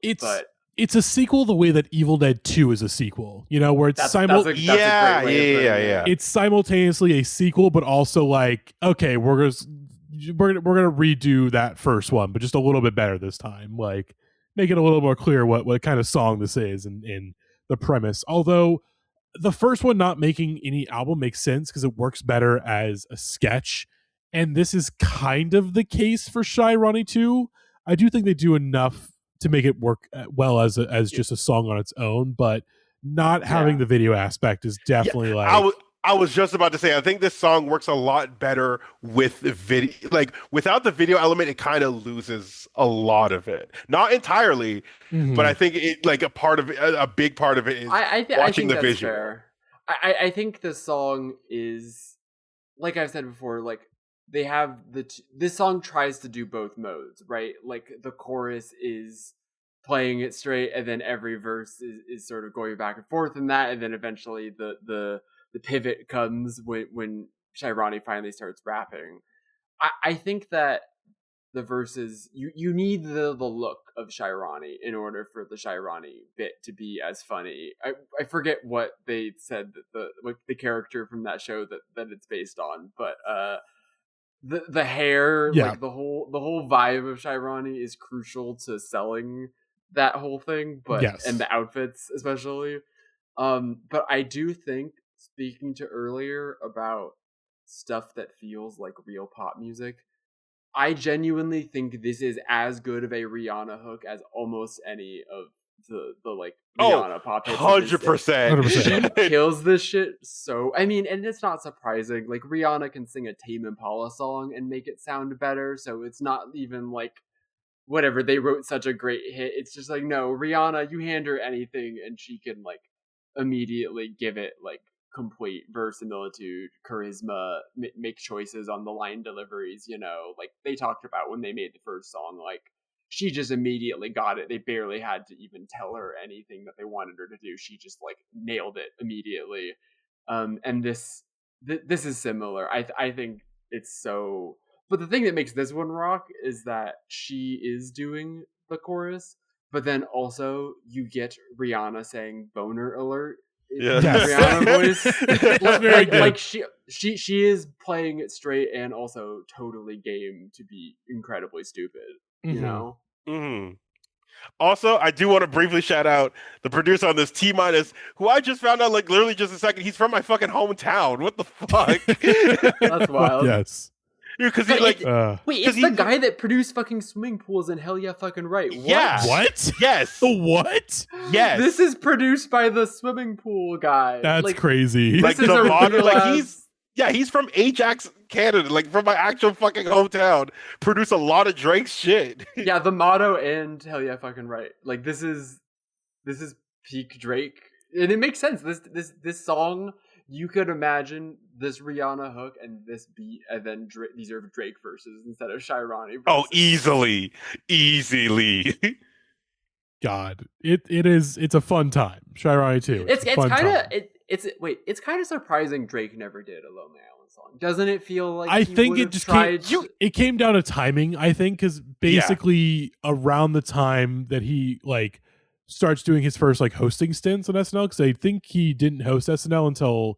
It's a sequel the way that Evil Dead 2 is a sequel, you know, where it's it's simultaneously a sequel, but also like, okay, we're gonna redo that first one, but just a little bit better this time. Like, make it a little more clear what kind of song this is and the premise. Although the first one not making any album makes sense because it works better as a sketch. And this is kind of the case for Shirani 2. I do think they do enough to make it work well as just a song on its own, but not having the video aspect is definitely I was just about to say, I think this song works a lot better with the video. Like, without the video element, it kind of loses a lot of it. Not entirely, but I think it like a big part of it is watching the visual. Fair. I think the song is, like I've said before, like, they have this song tries to do both modes, right? Like, the chorus is playing it straight, and then every verse is sort of going back and forth in that, and then eventually the pivot comes when Shirani finally starts rapping. I think that the verses, you need the look of Shirani in order for the Shirani bit to be as funny. I forget what they said that the character from that show that it's based on, but the hair, like the whole vibe of Shirani is crucial to selling that whole thing, but and the outfits especially. But I do think, speaking to earlier about stuff that feels like real pop music, I genuinely think this is as good of a Rihanna hook as almost any of the like Rihanna pop hits. 100%. She kills this shit. So I mean, and it's not surprising. Like Rihanna can sing a Tame Impala song and make it sound better. So it's not even like whatever, they wrote such a great hit. It's just like, no, Rihanna, you hand her anything and she can like immediately give it like complete verisimilitude, charisma, make choices on the line deliveries, you know, like they talked about when they made the first song, like she just immediately got it. They barely had to even tell her anything that they wanted her to do. She just like nailed it immediately. And this is similar. I think it's so. But the thing that makes this one rock is that she is doing the chorus, but then also you get Rihanna saying "boner alert." Yeah. Yes. Rihanna voice, like she is playing it straight and also totally game to be incredibly stupid. You know. Mm-hmm. Also, I do want to briefly shout out the producer on this, T Minus, who I just found out like literally just a second. He's from my fucking hometown. What the fuck? That's wild. Yes. Because he like wait, it's the guy that produced fucking Swimming Pools and Hell Yeah Fucking Right. What? Yeah. What? Yes. What? Yes. This is produced by the Swimming Pool guy. That's like, crazy. Like this the is a modern, like real-ass... he's from Ajax, Canada, like from my actual fucking hometown. Produced a lot of Drake's shit. Yeah, the motto and Hell Yeah Fucking Right. Like this is peak Drake, and it makes sense. This song, you could imagine this Rihanna hook and this beat, and then these are Drake verses instead of Shirani verses. Oh, easily. God, it's a fun time. Shirani too. It's kind of surprising Drake never did a Lonely Island song. Doesn't it feel like I think it just came down to timing, I think, because basically around the time that he like starts doing his first like hosting stints on SNL, because I think he didn't host SNL until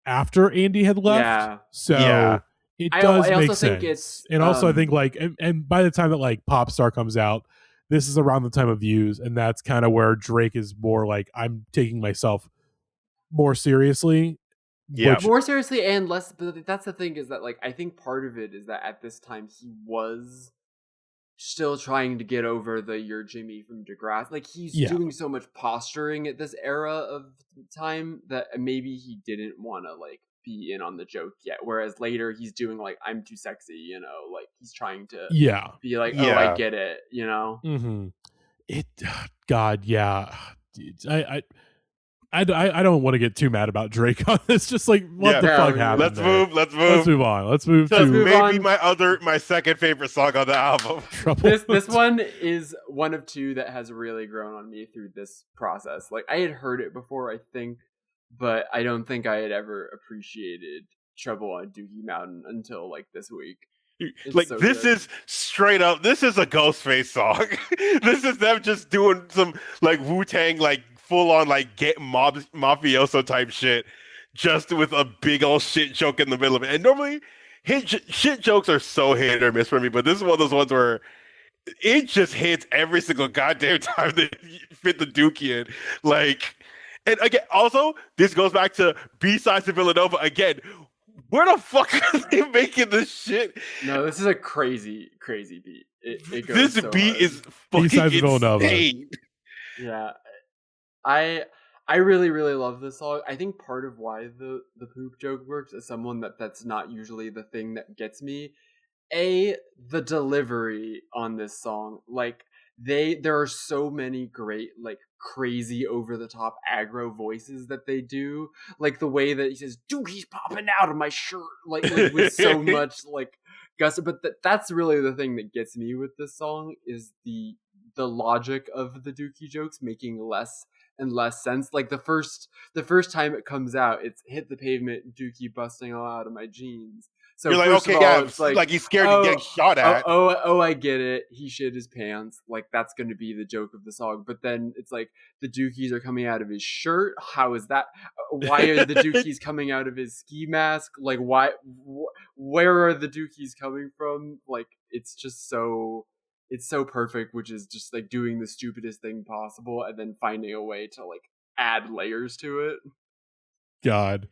after Andy had left. Yeah. So it does make sense. Think it's, and also I think like and by the time that like Popstar comes out, this is around the time of Views, and that's kind of where Drake is more like, I'm taking myself more seriously. Yeah. More seriously and less, but that's the thing, is that like I think part of it is that at this time he was still trying to get over the "you're Jimmy from Degrassi." Like he's doing so much posturing at this era of time that maybe he didn't want to like be in on the joke yet. Whereas later he's doing like "I'm too sexy," you know, like he's trying to be like, "Oh, I get it," you know. God, yeah. I don't want to get too mad about Drake on this. Just like what the fuck happened? Let's move on. Let's move maybe my second favorite song on the album. This one is one of two that has really grown on me through this process. Like I had heard it before, I think, but I don't think I had ever appreciated Trouble on Doogie Mountain until like this week. Like so this good. Is straight up, this is a Ghostface song. This is them just doing some like Wu-Tang like full on like get mafioso type shit, just with a big old shit joke in the middle of it. And normally shit jokes are so hit or miss for me, but this is one of those ones where it just hits every single goddamn time they fit the dookie in. Like, and again, also this goes back to B-Sides to Villanova again. Where the fuck are they making this shit? No, this is a crazy beat. It goes this so beat hard. Is fucking insane. Yeah, I really love this song. I think part of why the poop joke works as someone that's not usually the thing that gets me. The delivery on this song, like there are so many great like crazy over the top aggro voices that they do, like the way that he says "Dookie's popping out of my shirt," like with so much like gusto. But that's really the thing that gets me with this song is the logic of the Dookie jokes making less and less sense. Like the first time it comes out, it's "hit the pavement, Dookie busting all out of my jeans." So you're like, okay, it's like he's scared of getting shot at. Oh, I get it. He shit his pants. Like that's going to be the joke of the song. But then it's like the dookies are coming out of his shirt. How is that? Why are the dookies coming out of his ski mask? Like why? Where are the dookies coming from? Like it's just so. It's so perfect, which is just like doing the stupidest thing possible and then finding a way to like add layers to it. God.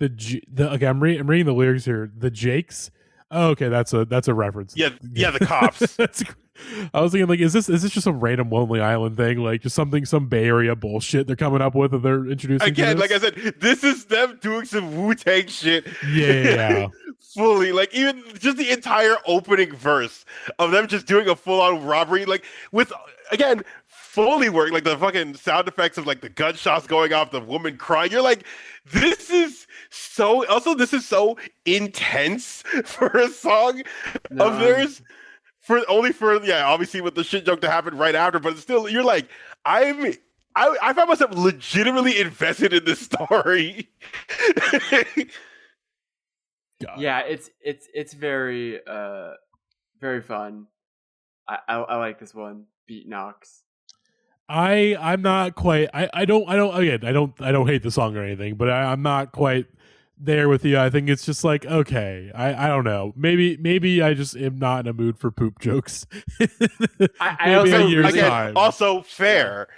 Okay, I'm reading the lyrics here. The Jakes, Oh, okay, that's a reference. Yeah, the cops. I was thinking, like, is this just a random Lonely Island thing? Like, just some Bay Area bullshit they're coming up with, and they're introducing again. Like I said, this is them doing some Wu-Tang shit. Yeah. Fully, like, even just the entire opening verse of them just doing a full-on robbery, like, with, again, fully work, like the fucking sound effects of like the gunshots going off, the woman crying. You're like, this is so intense for a song of theirs. Obviously with the shit joke to happen right after, but still, you're like, I found myself legitimately invested in this story. God. Yeah, it's very very fun. I like this one. Beat Knox. I'm not quite. I don't hate the song or anything, but I'm not quite there with you. I think it's just like, okay, I don't know. Maybe I just am not in a mood for poop jokes. Also fair.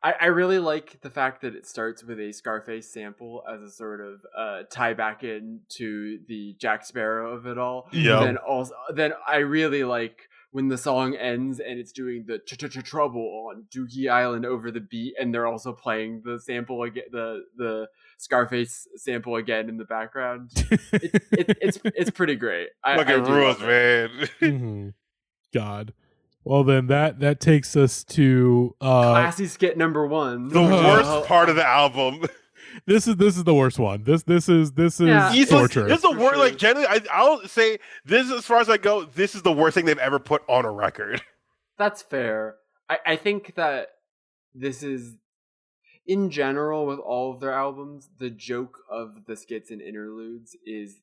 I really like the fact that it starts with a Scarface sample as a sort of tie back in to the Jack Sparrow of it all. Yeah. Then I really like when the song ends and it's doing the trouble on Dookie Island over the beat, and they're also playing the sample again, the Scarface sample again in the background. It's pretty great. Fucking rules, man. Mm-hmm. God. Well, then that takes us to classy skit number 1. The worst part of the album. This is the worst one. This is torture. This is the worst. Like, generally, I'll say this, as far as I go, this is the worst thing they've ever put on a record. That's fair. I think that this is, in general, with all of their albums, the joke of the skits and interludes is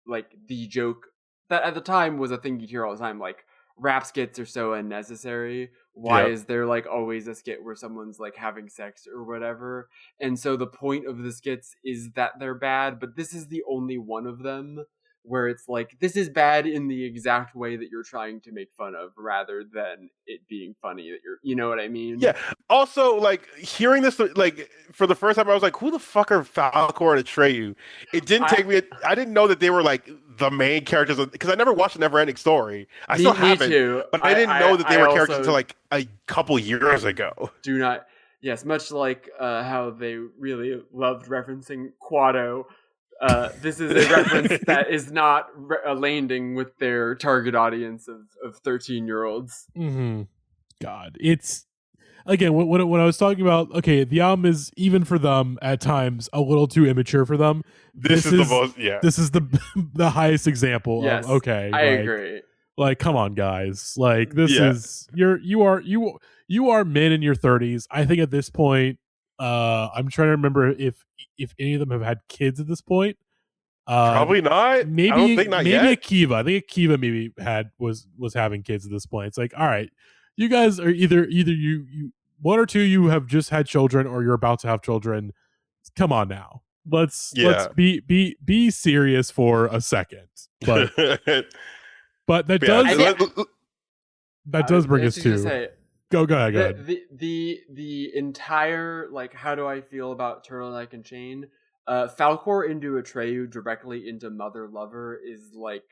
like the joke that at the time was a thing you'd hear all the time. Like, rap skits are so unnecessary. Why is there like always a skit where someone's like having sex or whatever? And so the point of the skits is that they're bad, but this is the only one of them where it's like, this is bad in the exact way that you're trying to make fun of, rather than it being funny that you know what I mean? Yeah. Also, like, hearing this, like, for the first time, I was like, who the fuck are Falcor and Atreyu? It didn't take me, I didn't know that they were like the main characters, because I never watched The Neverending Story. I still haven't, too. But I didn't know that they were characters until like a couple years ago. Yes, much like how they really loved referencing Quado. This is a reference that is not landing with their target audience of 13-year-olds. Mm-hmm. God, it's, again, when I was talking about, okay, the album is, even for them at times, a little too immature for them. This is the most, this is the highest example of, okay, I agree. Like, come on, guys, like, this is, you are men in your 30s. I think at this point, I'm trying to remember if any of them have had kids at this point. Probably not. Maybe, I don't think not yet. Akiva. I think Akiva maybe was having kids at this point. It's like, all right, you guys are either you one or two, you have just had children or you're about to have children. Come on now. Let's be serious for a second. But that does bring us to Go ahead. The entire, like, how do I feel about Turtleneck and Chain? Falcor into Atreyu directly into Mother Lover is like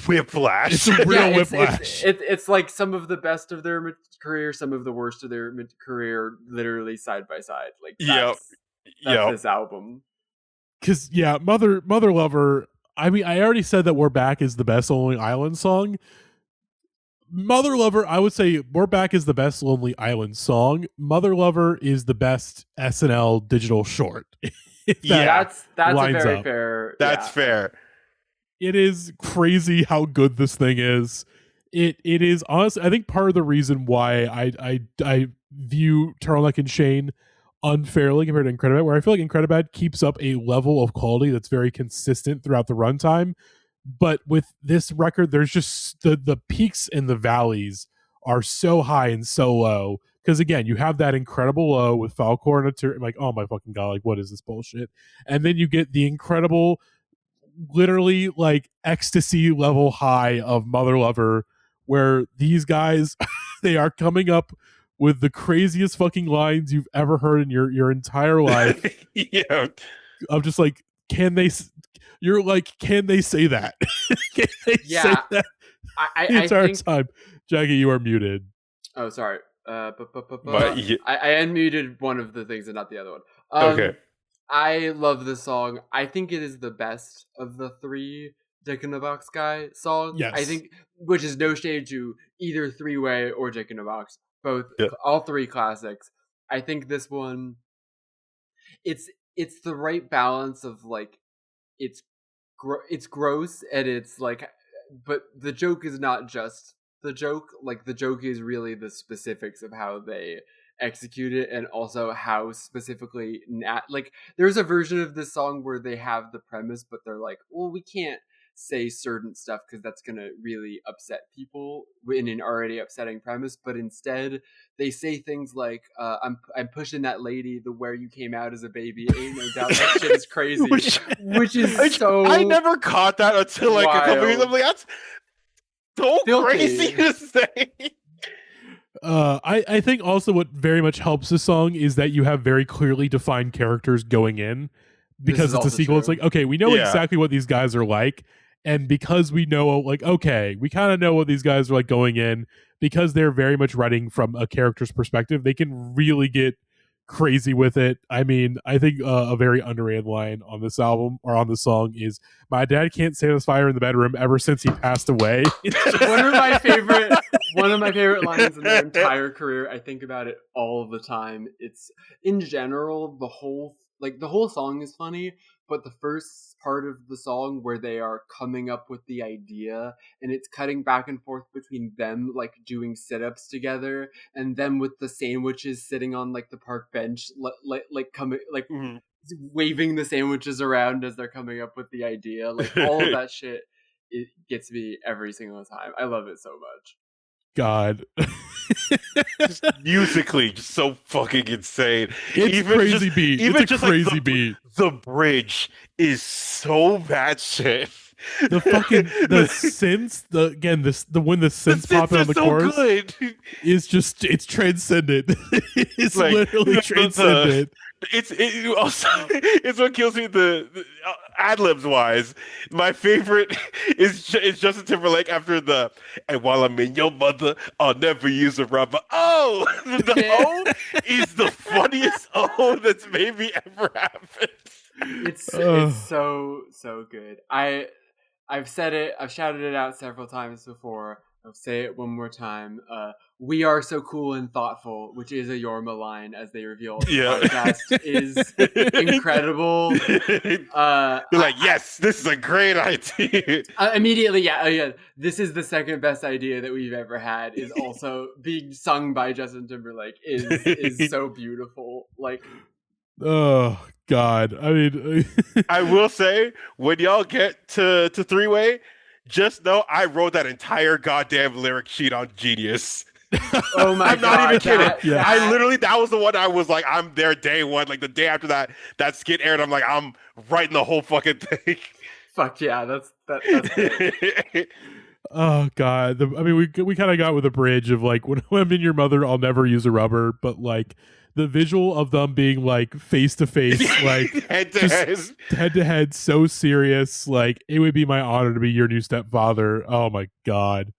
whiplash. It's a real whiplash. It's like some of the best of their career, some of the worst of their career, literally side by side. Like, that's this album. Because Mother Lover. I mean, I already said that We're Back is the best Lonely Island song. Mother Lover, I would say We're Back is the best Lonely Island song. Mother Lover is the best SNL digital short. That's a very fair. That's fair. It is crazy how good this thing is. It is honestly, I think part of the reason why I view Turtleneck and Chain unfairly compared to Incredibad, where I feel like Incredibad keeps up a level of quality that's very consistent throughout the runtime. But with this record, there's just the peaks and the valleys are so high and so low. Because again, you have that incredible low with Falcor and like, oh my fucking god, like, what is this bullshit? And then you get the incredible, literally like ecstasy level high of Mother Lover, where these guys they are coming up with the craziest fucking lines you've ever heard in your entire life. Yeah. Of just like can they? You're like, can they say that? Can they say that the entire time? Jackie, you are muted. Oh, sorry. But I unmuted one of the things and not the other one. Okay. I love this song. I think it is the best of the 3 Dick in the Box Guy songs. Yes. I think, which is no shade to either Three Way or Dick in the Box. Both, all 3 classics. I think this one, it's the right balance of like, it's gross and it's like, but the joke is not just the joke. Like, the joke is really the specifics of how they execute it, and also how specifically like, there's a version of this song where they have the premise, but they're like, well, we can't say certain stuff because that's gonna really upset people in an already upsetting premise. But instead they say things like, I'm pushing that lady the where you came out as a baby, ain't no doubt that shit is crazy. which is so I never caught that until like wild. a couple years. I'm like, that's so Filthy. crazy to say. I think also what very much helps this song is that you have very clearly defined characters going in, because it's a sequel. True. It's like, okay, we know exactly what these guys are like, and because we know, like, okay, we kind of know what these guys are like going in, because they're very much writing from a character's perspective, they can really get crazy with it. I mean, I think a very underrated line on this album or on the song is, "My dad can't satisfy her in the bedroom ever since he passed away." one of my favorite lines in their entire career. I think about it all the time. It's, in general, the whole song is funny, but the first part of the song where they are coming up with the idea, and it's cutting back and forth between them like doing sit-ups together, and them with the sandwiches sitting on like the park bench, like coming, like waving the sandwiches around as they're coming up with the idea. Like, all of that shit, it gets me every single time. I love it so much. God. Just musically, just so fucking insane. It's even crazy just, beat. Even it's a just crazy like beat. The bridge is so bad shit. The fucking the synths, the when the synths pop out on the chorus is just, it's transcended. It's like, literally transcended. It also, it's what kills me. The ad libs wise, my favorite is Justin Timberlake after the "and while I'm in your mother, I'll never use a rubber." Oh, the O is the funniest O that's maybe ever happened. It's so good. I've said it. I've shouted it out several times before. I'll say it one more time. We are so cool and thoughtful, which is a Yorma line, as they reveal the podcast, is incredible. You're like, yes, this is a great idea. Immediately, yeah. This is the second best idea that we've ever had. Is also being sung by Justin Timberlake is so beautiful. Like, oh God, I mean, I will say, when y'all get to 3-way, just know I wrote that entire goddamn lyric sheet on Genius. Oh my God. I'm not even kidding. I literally, that was the one I was like, I'm there day one. Like, the day after that skit aired, I'm like, I'm writing the whole fucking thing. Fuck yeah, that's great. Oh God, I mean, we kind of got with a bridge of like, when I'm in your mother, I'll never use a rubber, but like, the visual of them being like face to face, like head to head, so serious. Like, it would be my honor to be your new stepfather. Oh my God,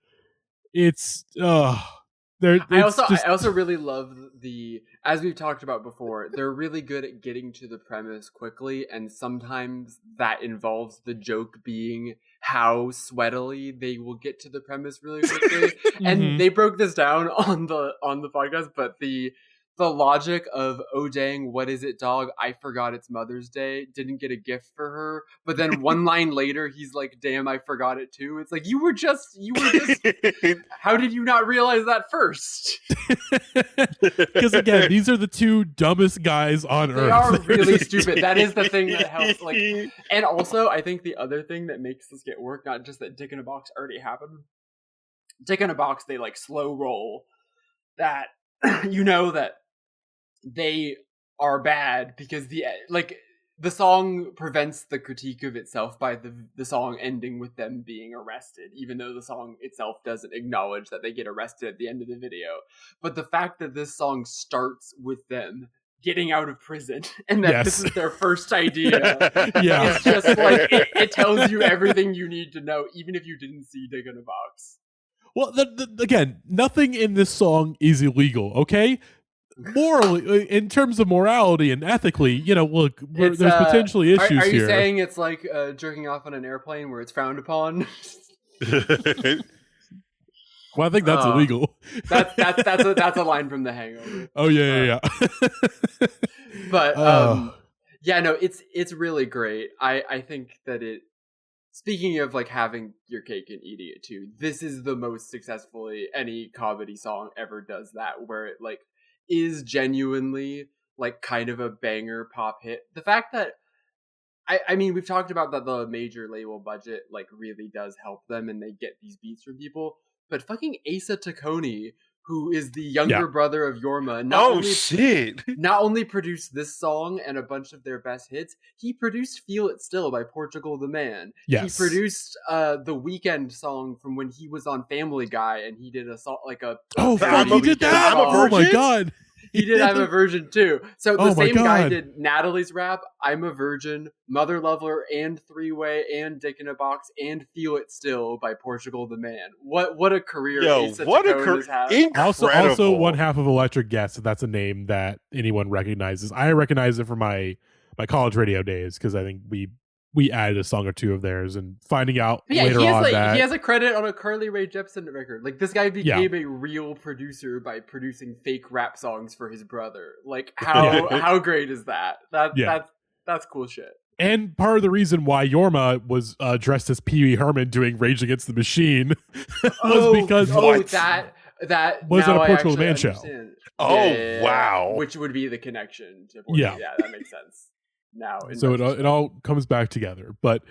it's I also really love the, as we've talked about before, they're really good at getting to the premise quickly, and sometimes that involves the joke being how sweatily they will get to the premise really quickly. And they broke this down on the podcast, but the logic of, oh dang, what is it, dog? I forgot it's Mother's Day. Didn't get a gift for her. But then one line later, he's like, damn, I forgot it too. It's like, you were just how did you not realize that first? Because again, these are the two dumbest guys on earth. They are really stupid. That is the thing that helps. Like, and also, I think the other thing that makes this get work, not just that Dick in a Box already happened. Dick in a Box, they like slow roll that, you know, that they are bad because the song prevents the critique of itself by the song ending with them being arrested, even though the song itself doesn't acknowledge that they get arrested at the end of the video. But the fact that this song starts with them getting out of prison and that this is their first idea. Yeah. It's just like it tells you everything you need to know, even if you didn't see Dick in a Box. Well, again, nothing in this song is illegal, okay? Morally, in terms of morality and ethically, look, there's potentially issues here. Are you saying it's like jerking off on an airplane where it's frowned upon? Well, I think that's illegal. That's a line from The Hangover. Oh yeah. But no, it's really great. I think that speaking of like having your cake and eating it too, this is the most successfully any comedy song ever does that, where it like is genuinely like kind of a banger pop hit. The fact that I mean, we've talked about that the major label budget like really does help them and they get these beats from people. But fucking Asa Taccone, who is the younger brother of Yorma, not only produced this song and a bunch of their best hits, he produced "Feel It Still" by Portugal the Man. Yes. He produced the Weeknd song from when he was on Family Guy, and he did a song like a he did that. Oh my god. He did I'm a Virgin too. So the same guy did Natalie's Rap, I'm a Virgin, Mother Lover, and Three Way, and Dick in a Box, and Feel It Still by Portugal the Man. What a career! What a career! Also one half of Electric Guest. That's a name that anyone recognizes. I recognize it from my college radio days because I think we added a song or two of theirs, and finding out later on that he has a credit on a Carly Rae Jepsen record. Like this guy became a real producer by producing fake rap songs for his brother. Like how great is that? That's cool shit. And part of the reason why Yorma was dressed as Pee Wee Herman doing Rage Against the Machine was because that was at a Portugal Man show. Wow, which would be the connection to Portugal. Yeah, that makes sense. Now, so it all comes back together. But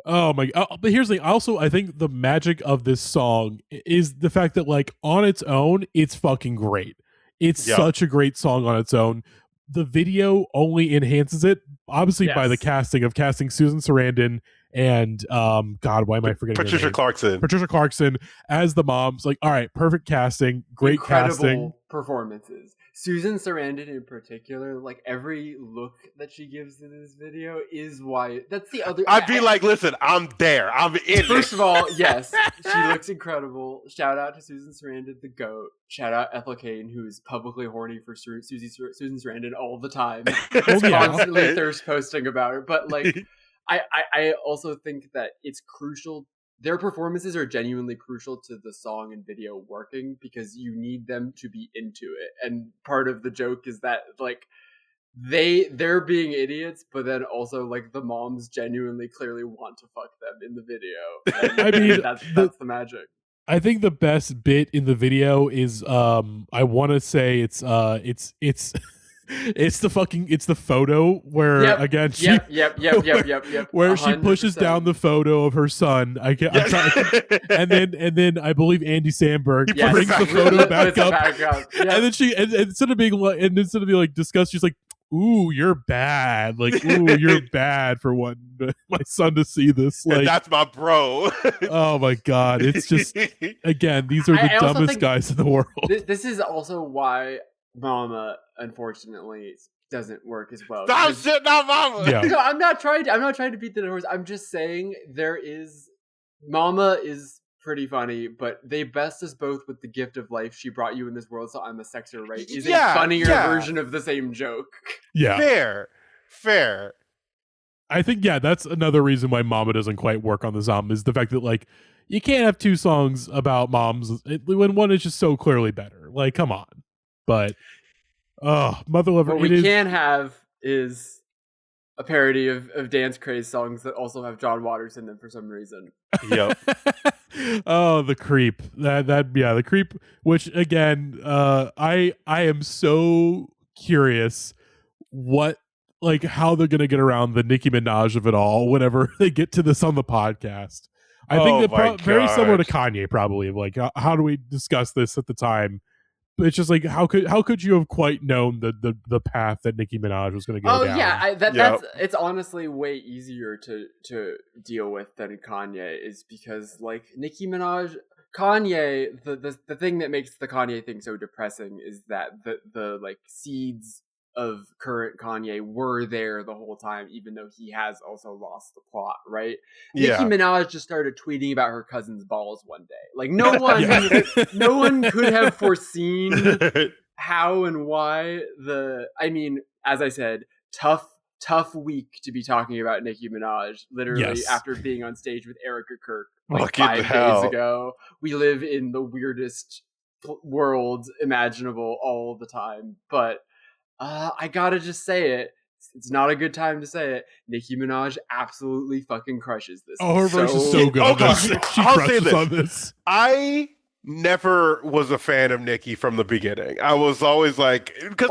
but here's the thing. Also, I think the magic of this song is the fact that like on its own, it's fucking great. It's such a great song on its own. The video only enhances it, obviously by the casting Susan Sarandon and God, why am I forgetting Patricia Clarkson? Patricia Clarkson as the moms. Like, all right, perfect casting, great casting, performances. Susan Sarandon in particular, like every look that she gives in this video is why. That's the other. I'd be like, listen, I'm there. I'm in. First of all, yes, she looks incredible. Shout out to Susan Sarandon, the GOAT. Shout out Ethel Cain, who is publicly horny for Susan Sarandon all the time, constantly thirst posting about her. But like, I also think that it's crucial. Their performances are genuinely crucial to the song and video working because you need them to be into it. And part of the joke is that like they're being idiots, but then also like the moms genuinely clearly want to fuck them in the video. And I mean, that's the magic. I think the best bit in the video is I want to say it's it's the photo where again she where 100%. She pushes down the photo of her son. And then I believe Andy Samberg brings the photo back up. And then she instead of being like disgusted, she's like, "Ooh, you're bad. Like, ooh, you're bad for wanting my son to see this." Like, that's my bro. Oh my god, it's just again, these are the dumbest guys in the world. This is also why Mama, unfortunately, doesn't work as well. Stop shitting on Mama. Yeah. No, I'm not trying to beat the horse. I'm just saying Mama is pretty funny, but they best us both with the gift of life. She brought you in this world, so I'm a sexer, right? Is a funnier version of the same joke. Yeah. Fair. I think that's another reason why Mama doesn't quite work on this album is the fact that like you can't have two songs about moms when one is just so clearly better. Like, come on. But Mother Lover. What we can have is a parody of Dance Craze songs that also have John Waters in them for some reason. Yep. Oh, the creep. The creep. Which again, I am so curious how they're gonna get around the Nicki Minaj of it all whenever they get to this on the podcast. I think that very similar to Kanye, probably. Like, how do we discuss this at the time? It's just like how could you have quite known the path that Nicki Minaj was going to go down? That's it's honestly way easier to deal with than Kanye is because like Nicki Minaj, Kanye, the thing that makes the Kanye thing so depressing is that the like seeds of current Kanye were there the whole time, even though he has also lost the plot, right? Nicki Minaj just started tweeting about her cousin's balls one day. Like no one could have foreseen how and why as I said, tough week to be talking about Nicki Minaj, literally after being on stage with Erica Kirk like 5 days ago. We live in the weirdest worlds imaginable all the time, but I gotta just say it. It's not a good time to say it. Nicki Minaj absolutely fucking crushes this. Oh, her verse is so good. She crushes on this. I never was a fan of Nicki from the beginning. I was always like, because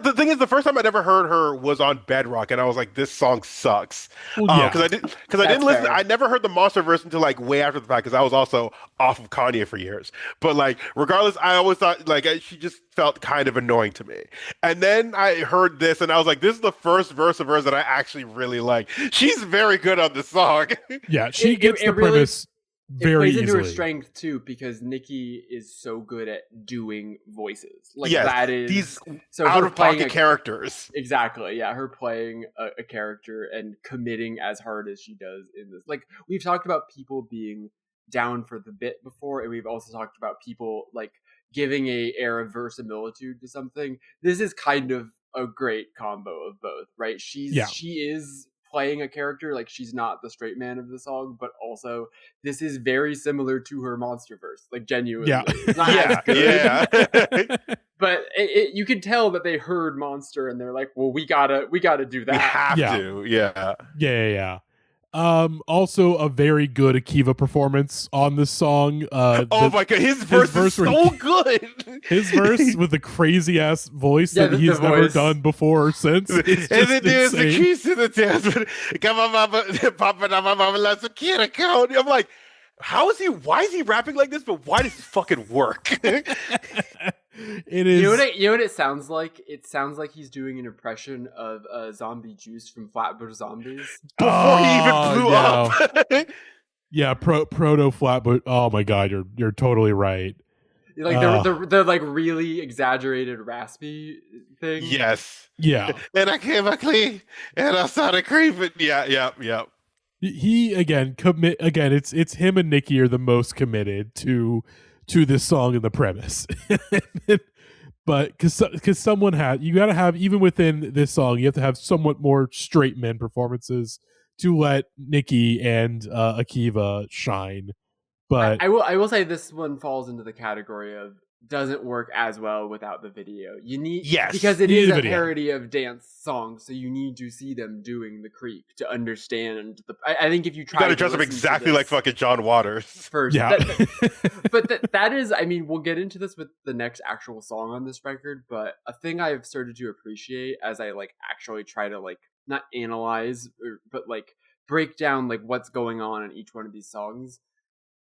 the thing is, the first time I'd ever heard her was on Bedrock, and I was like, this song sucks. Because I didn't listen. I never heard the Monster verse until like way after the fact, because I was also off of Kanye for years. But like, regardless, I always thought like she just felt kind of annoying to me. And then I heard this, and I was like, this is the first verse of hers that I actually really like. She's very good on this song. Yeah, she gets the premise. Very plays into easily. her strength too, because Nicki is so good at doing voices. Like that is these so out of pocket characters. Exactly. Yeah, her playing a character and committing as hard as she does in this. Like we've talked about people being down for the bit before, and we've also talked about people like giving a air of verisimilitude to something. This is kind of a great combo of both, right? She is playing a character, like she's not the straight man of the song, but also this is very similar to her Monster verse, like genuinely. It's not as good. But you can tell that they heard Monster and they're like, well, we gotta do that. We have to. Yeah. Also a very good Akiva performance on this song. Oh my god, his verse is so good. His verse with the crazy ass voice that he's never done before or since. And then there's the keys to the dance. I'm like, why is he rapping like this? But why does it fucking work? It is. You know what it sounds like? It sounds like he's doing an impression of Zombie Juice from Flatbush Zombies before he even blew up. Yeah, proto Flatbush. Oh my god, you're totally right. Like the like really exaggerated raspy thing. Yes. Yeah. And I came back clean, and I started creeping. Yeah. He again it's him and Nicki are the most committed to this song and the premise. But because you got to have, even within this song, you have to have somewhat more straight men performances to let Nicki and Akiva shine. But I will say this one falls into the category of doesn't work as well without the video. You need because it is a parody of dance songs, so you need to see them doing the creep to understand. I think if you try, you got to dress up exactly like fucking John Waters first. But that is, I mean, we'll get into this with the next actual song on this record. But a thing I've started to appreciate as I like actually try to like not analyze, but like break down like what's going on in each one of these songs.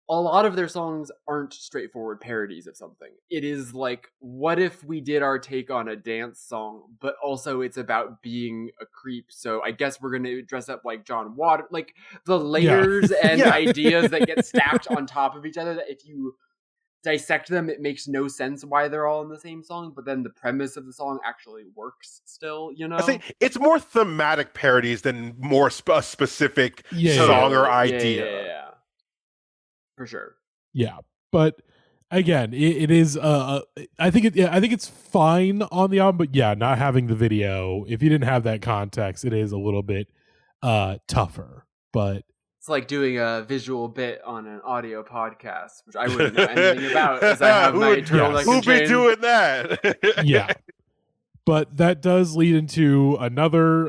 A lot of their songs aren't straightforward parodies of something. It is like, what if we did our take on a dance song, but also it's about being a creep. So I guess we're going to dress up like John Water, like the layers and ideas that get stacked on top of each other, that if you dissect them, it makes no sense why they're all in the same song, but then the premise of the song actually works still, you know? I think it's more thematic parodies than more specific song or idea. Yeah. For sure. Yeah. But again, it is I think it's fine on the album, but not having the video, if you didn't have that context, it is a little bit tougher. But it's like doing a visual bit on an audio podcast, which I wouldn't know anything about because I have my Turtleneck Chain. Who'd be doing that? Yeah. But that does lead into another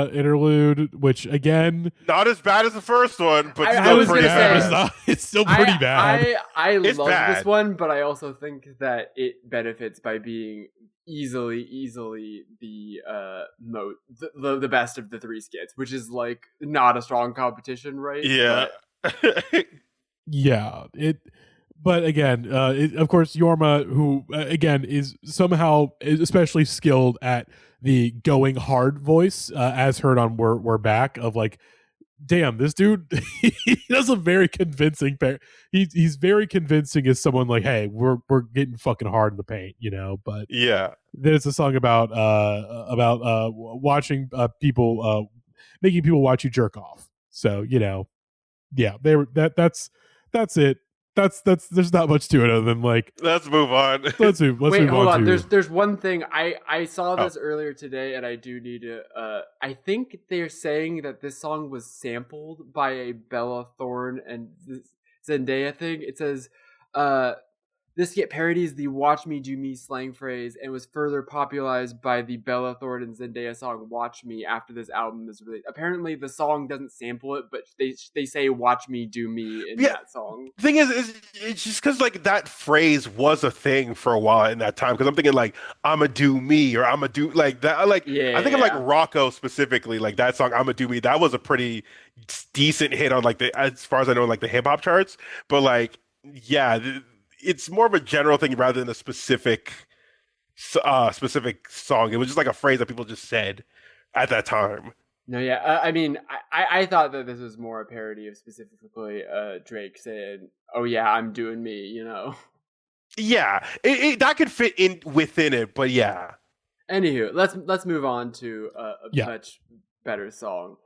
interlude, which again, not as bad as the first one, but still pretty bad. It's still pretty bad. I love this one, but I also think that it benefits by being easily the the best of the three skits, which is like not a strong competition, right? Yeah. But again, of course, Yorma, who again is somehow especially skilled at the going hard voice, as heard on "We're Back," of like damn, this dude, he does a very convincing he's very convincing as someone like, hey, we're getting fucking hard in the paint, but yeah, there's a song about watching people making people watch you jerk off. So, yeah, that's it. That's there's not much to it other than like, let's move on. Let's Wait, move hold on. to, There's one thing I saw this earlier today, and I do need to. I think they're saying that this song was sampled by a Bella Thorne and Zendaya thing. It says, this skit parodies the "Watch Me Do Me" slang phrase and was further popularized by the Bella Thorne and Zendaya song "Watch Me" after this album is released. Apparently, the song doesn't sample it, but they say "Watch Me Do Me" in that song. The thing is it's just because like that phrase was a thing for a while in that time. Because I'm thinking like "I'ma do me" or "I'ma do" like that. Like I think of like Rocco specifically, like that song "I'ma do me." That was a pretty decent hit on like as far as I know, like the hip hop charts. But like, yeah. It's more of a general thing rather than a specific song. It was just like a phrase that people just said at that time. No, yeah. I mean, I thought that this was more a parody of specifically Drake saying, "Oh yeah, I'm doing me," Yeah, that could fit in within it, but yeah. Anywho, let's move on to a much better song.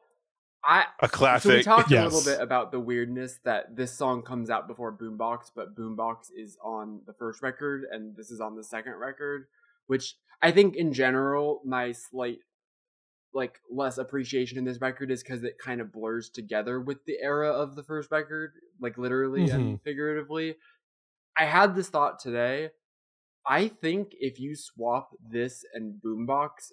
A classic. So we talked a little bit about the weirdness that this song comes out before Boombox, but Boombox is on the first record and this is on the second record, which I think in general my slight like less appreciation in this record is because it kind of blurs together with the era of the first record, like literally and figuratively. I had this thought today. I think if you swap this and Boombox,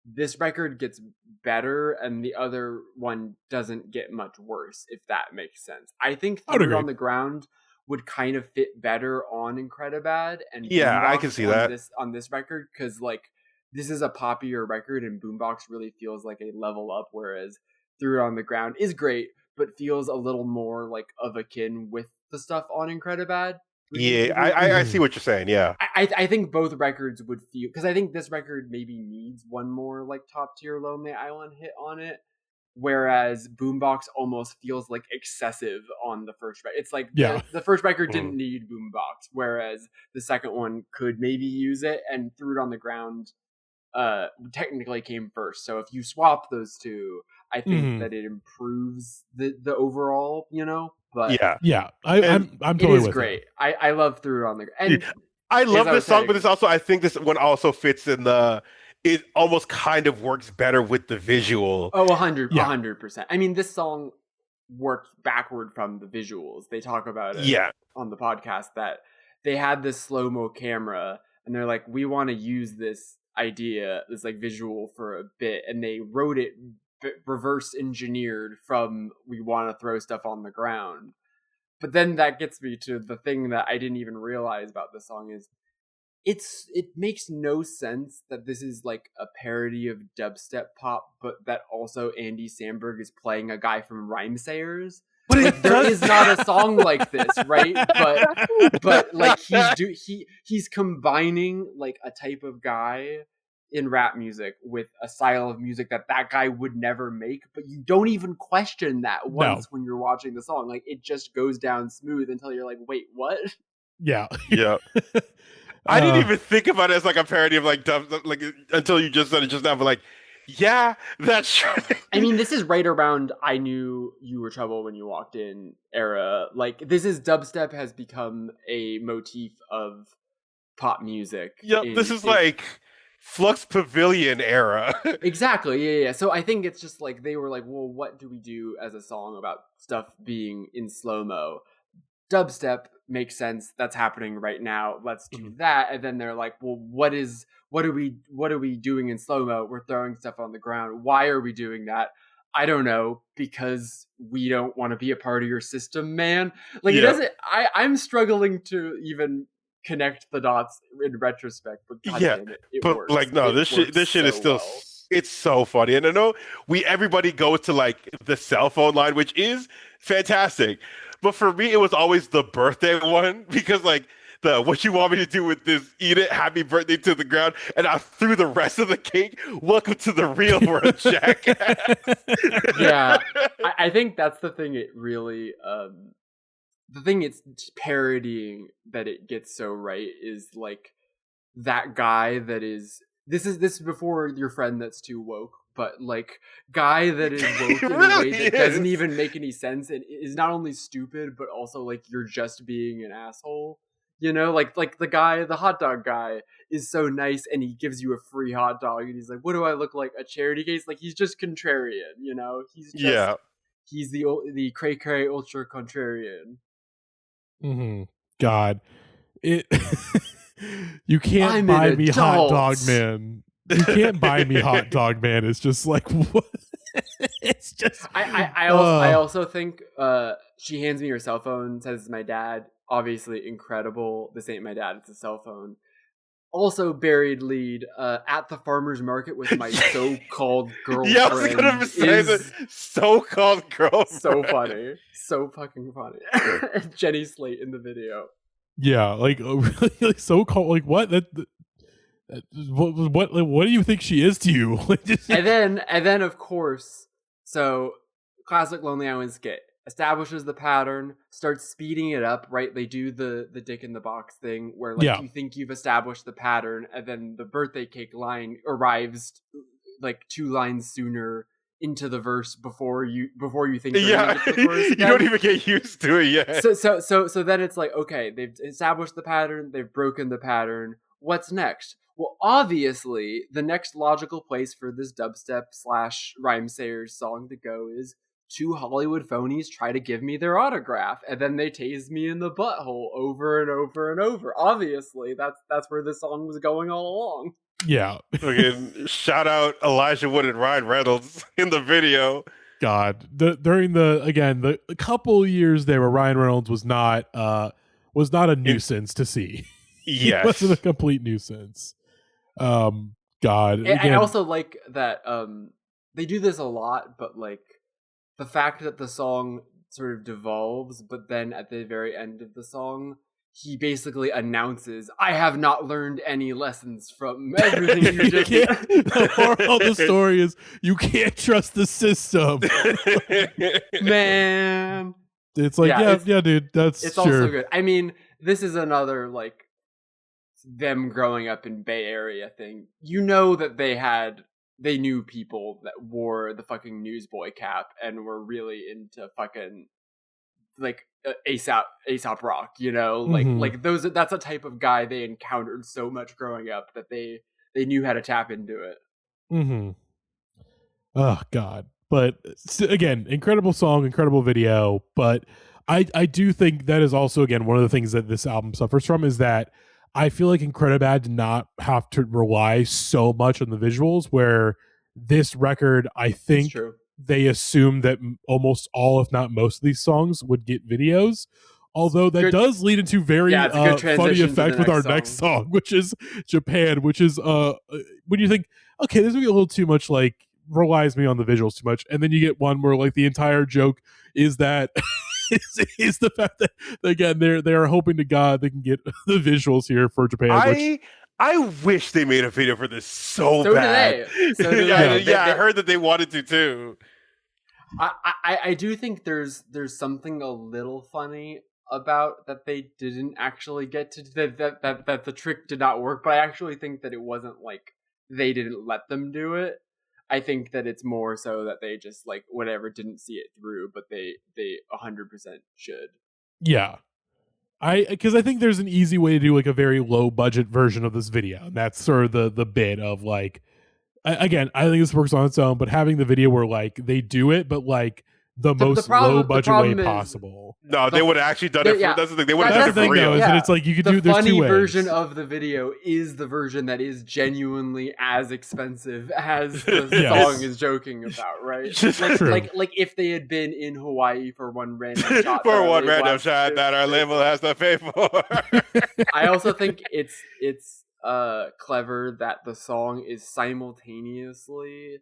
this record gets better and the other one doesn't get much worse, if that makes sense. I think Third on the Ground would kind of fit better on Incredibad and Boombox I can see that on this record, because like this is a poppier record and Boombox really feels like a level up, whereas Third on the Ground is great but feels a little more like of akin with the stuff on Incredibad. Yeah, I see what you're saying. Yeah, I think both records would feel, because I think this record maybe needs one more like top tier Lonely Island hit on it, whereas Boombox almost feels like excessive on the first record. It's like the first record didn't need Boombox, whereas the second one could maybe use it, and Threw It on the Ground technically came first. So if you swap those two, I think that it improves the overall, But I'm totally it is great. I love Through It on the Ground. And I love this song, but it's also, I think this one also fits in it almost kind of works better with the visual. Oh, 100%. I mean, this song worked backward from the visuals. They talk about it on the podcast that they had this slow-mo camera and they're like, we want to use this idea, this like visual for a bit. And they wrote it reverse engineered from we want to throw stuff on the ground. But then that gets me to the thing that I didn't even realize about the song is it makes no sense that this is like a parody of dubstep pop, but that also Andy Samberg is playing a guy from Rhymesayers. Like, there is not a song like this, right? But like he's combining like a type of guy in rap music with a style of music that guy would never make, but you don't even question that once when you're watching the song. Like it just goes down smooth until you're like, wait, what? Yeah. I didn't even think about it as like a parody of like dubstep, like until you just said it just now. But like, yeah, that's true. I mean, this is right around I Knew You Were Trouble When You Walked In era. Like this is dubstep has become a motif of pop music. Yeah, this is like Flux Pavilion era. Exactly. Yeah. So I think it's just like they were like, well, what do we do as a song about stuff being in slow-mo? Dubstep makes sense. That's happening right now. Let's do that. And then they're like, well, what are we doing in slow-mo? We're throwing stuff on the ground. Why are we doing that? I don't know, because we don't want to be a part of your system, man. Like it doesn't. I'm struggling to even connect the dots in retrospect, but goddamn it but works. Like no, this shit is still well. It's so funny. And I know everybody goes to like the cell phone line, which is fantastic. But for me, it was always the birthday one, because like the what you want me to do with this? Eat it, happy birthday to the ground, and I threw the rest of the cake. Welcome to the real world, Shaq. Yeah, I think that's the thing. It really, the thing it's parodying that it gets so right is like that guy that is. This is before your friend that's too woke, but like guy that is woke in a way that doesn't even make any sense and is not only stupid but also like you're just being an asshole. You know, like the guy, the hot dog guy is so nice and he gives you a free hot dog and he's like, "What do I look like? A charity case?" Like he's just contrarian, you know? Yeah. He's the cray cray ultra contrarian. Mm-hmm. God. It you can't buy me hot dog man. You can't buy me hot dog man. It's just like what? It's just I also think she hands me her cell phone, says it's my dad. Obviously incredible. This ain't my dad, it's a cell phone. Also buried lead at the farmer's market with my so-called girlfriend. Yeah, I was gonna say that so-called girlfriend. So funny. So fucking funny. Jenny Slate in the video. Yeah, like really like so-called like what? What do you think she is to you? and then of course, so classic Lonely Island skit. Establishes the pattern, starts speeding it up, right? They do the dick in the box thing where like you think you've established the pattern and then the birthday cake line arrives like 2 lines sooner into the verse before you think you're gonna get to the verse. You don't even get used to it yet. So then it's like, okay, they've established the pattern, they've broken the pattern. What's next? Well, obviously, the next logical place for this dubstep / rhyme sayers song to go is 2 Hollywood phonies try to give me their autograph, and then they tase me in the butthole over and over and over. Obviously, that's where this song was going all along. Yeah. Okay, shout out Elijah Wood and Ryan Reynolds in the video. God, during the couple years there where Ryan Reynolds was not a nuisance to see. Yes, he wasn't a complete nuisance. God, I also like that they do this a lot, but like the fact that the song sort of devolves, but then at the very end of the song, he basically announces, "I have not learned any lessons from everything you just did." The moral of the story is you can't trust the system. Man. It's like, yeah, dude, it's sure. Also good. I mean, this is another like them growing up in Bay Area thing. You know that they knew people that wore the fucking newsboy cap and were really into fucking like ASAP Rock, you know, like those. That's a type of guy they encountered so much growing up that they knew how to tap into it. Mm-hmm. Oh God! But again, incredible song, incredible video. But I do think that is also again one of the things that this album suffers from is that I feel like Incredibad did not have to rely so much on the visuals. Where this record, I think they assumed that almost all, if not most, of these songs would get videos. Although that does lead into very funny effect with our next song, which is Japan, which is when you think, okay, this would be a little too much, like relies me on the visuals too much, and then you get one where like the entire joke is that is the fact that again they are hoping to God they can get the visuals here for Japan. I wish they made a video for this so bad. So do they. I heard that they wanted to too. I do think there's something a little funny about that they didn't actually get to that the trick did not work, but I actually think that it wasn't like they didn't let them do it. I think that it's more so that they just like whatever didn't see it through, but they 100% should. Yeah. Because I think there's an easy way to do like a very low budget version of this video. And that's sort of the bit of like, again, I think this works on its own, but having the video where like they do it, but like the most low budget way possible. No, they would have actually done it. That's the thing. They would have done it for real. And it's like you could do. There's two ways. The funny version of the video is the version that is genuinely as expensive as the song is joking about, right? Like if they had been in Hawaii for one random shot, that our label has to pay for. I also think it's clever that the song is simultaneously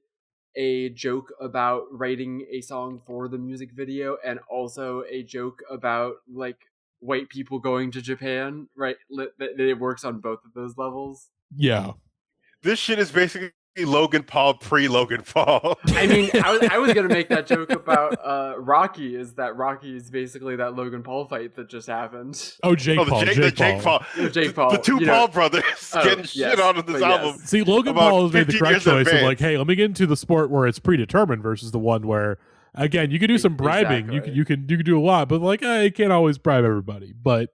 a joke about writing a song for the music video and also a joke about like white people going to Japan, right? It works on both of those levels. Yeah. This shit is basically Logan Paul pre-Logan Paul. I mean, I was gonna make that joke about Rocky. Is that Rocky is basically that Logan Paul fight that just happened? Oh, Jake Paul. Jake Paul. The two Paul brothers getting shit on this album. Yes. See, Logan Paul has made the correct choice of like, hey, let me get into the sport where it's predetermined versus the one where, again, you can do some bribing. Exactly. You can do a lot, but like, you can't always bribe everybody. But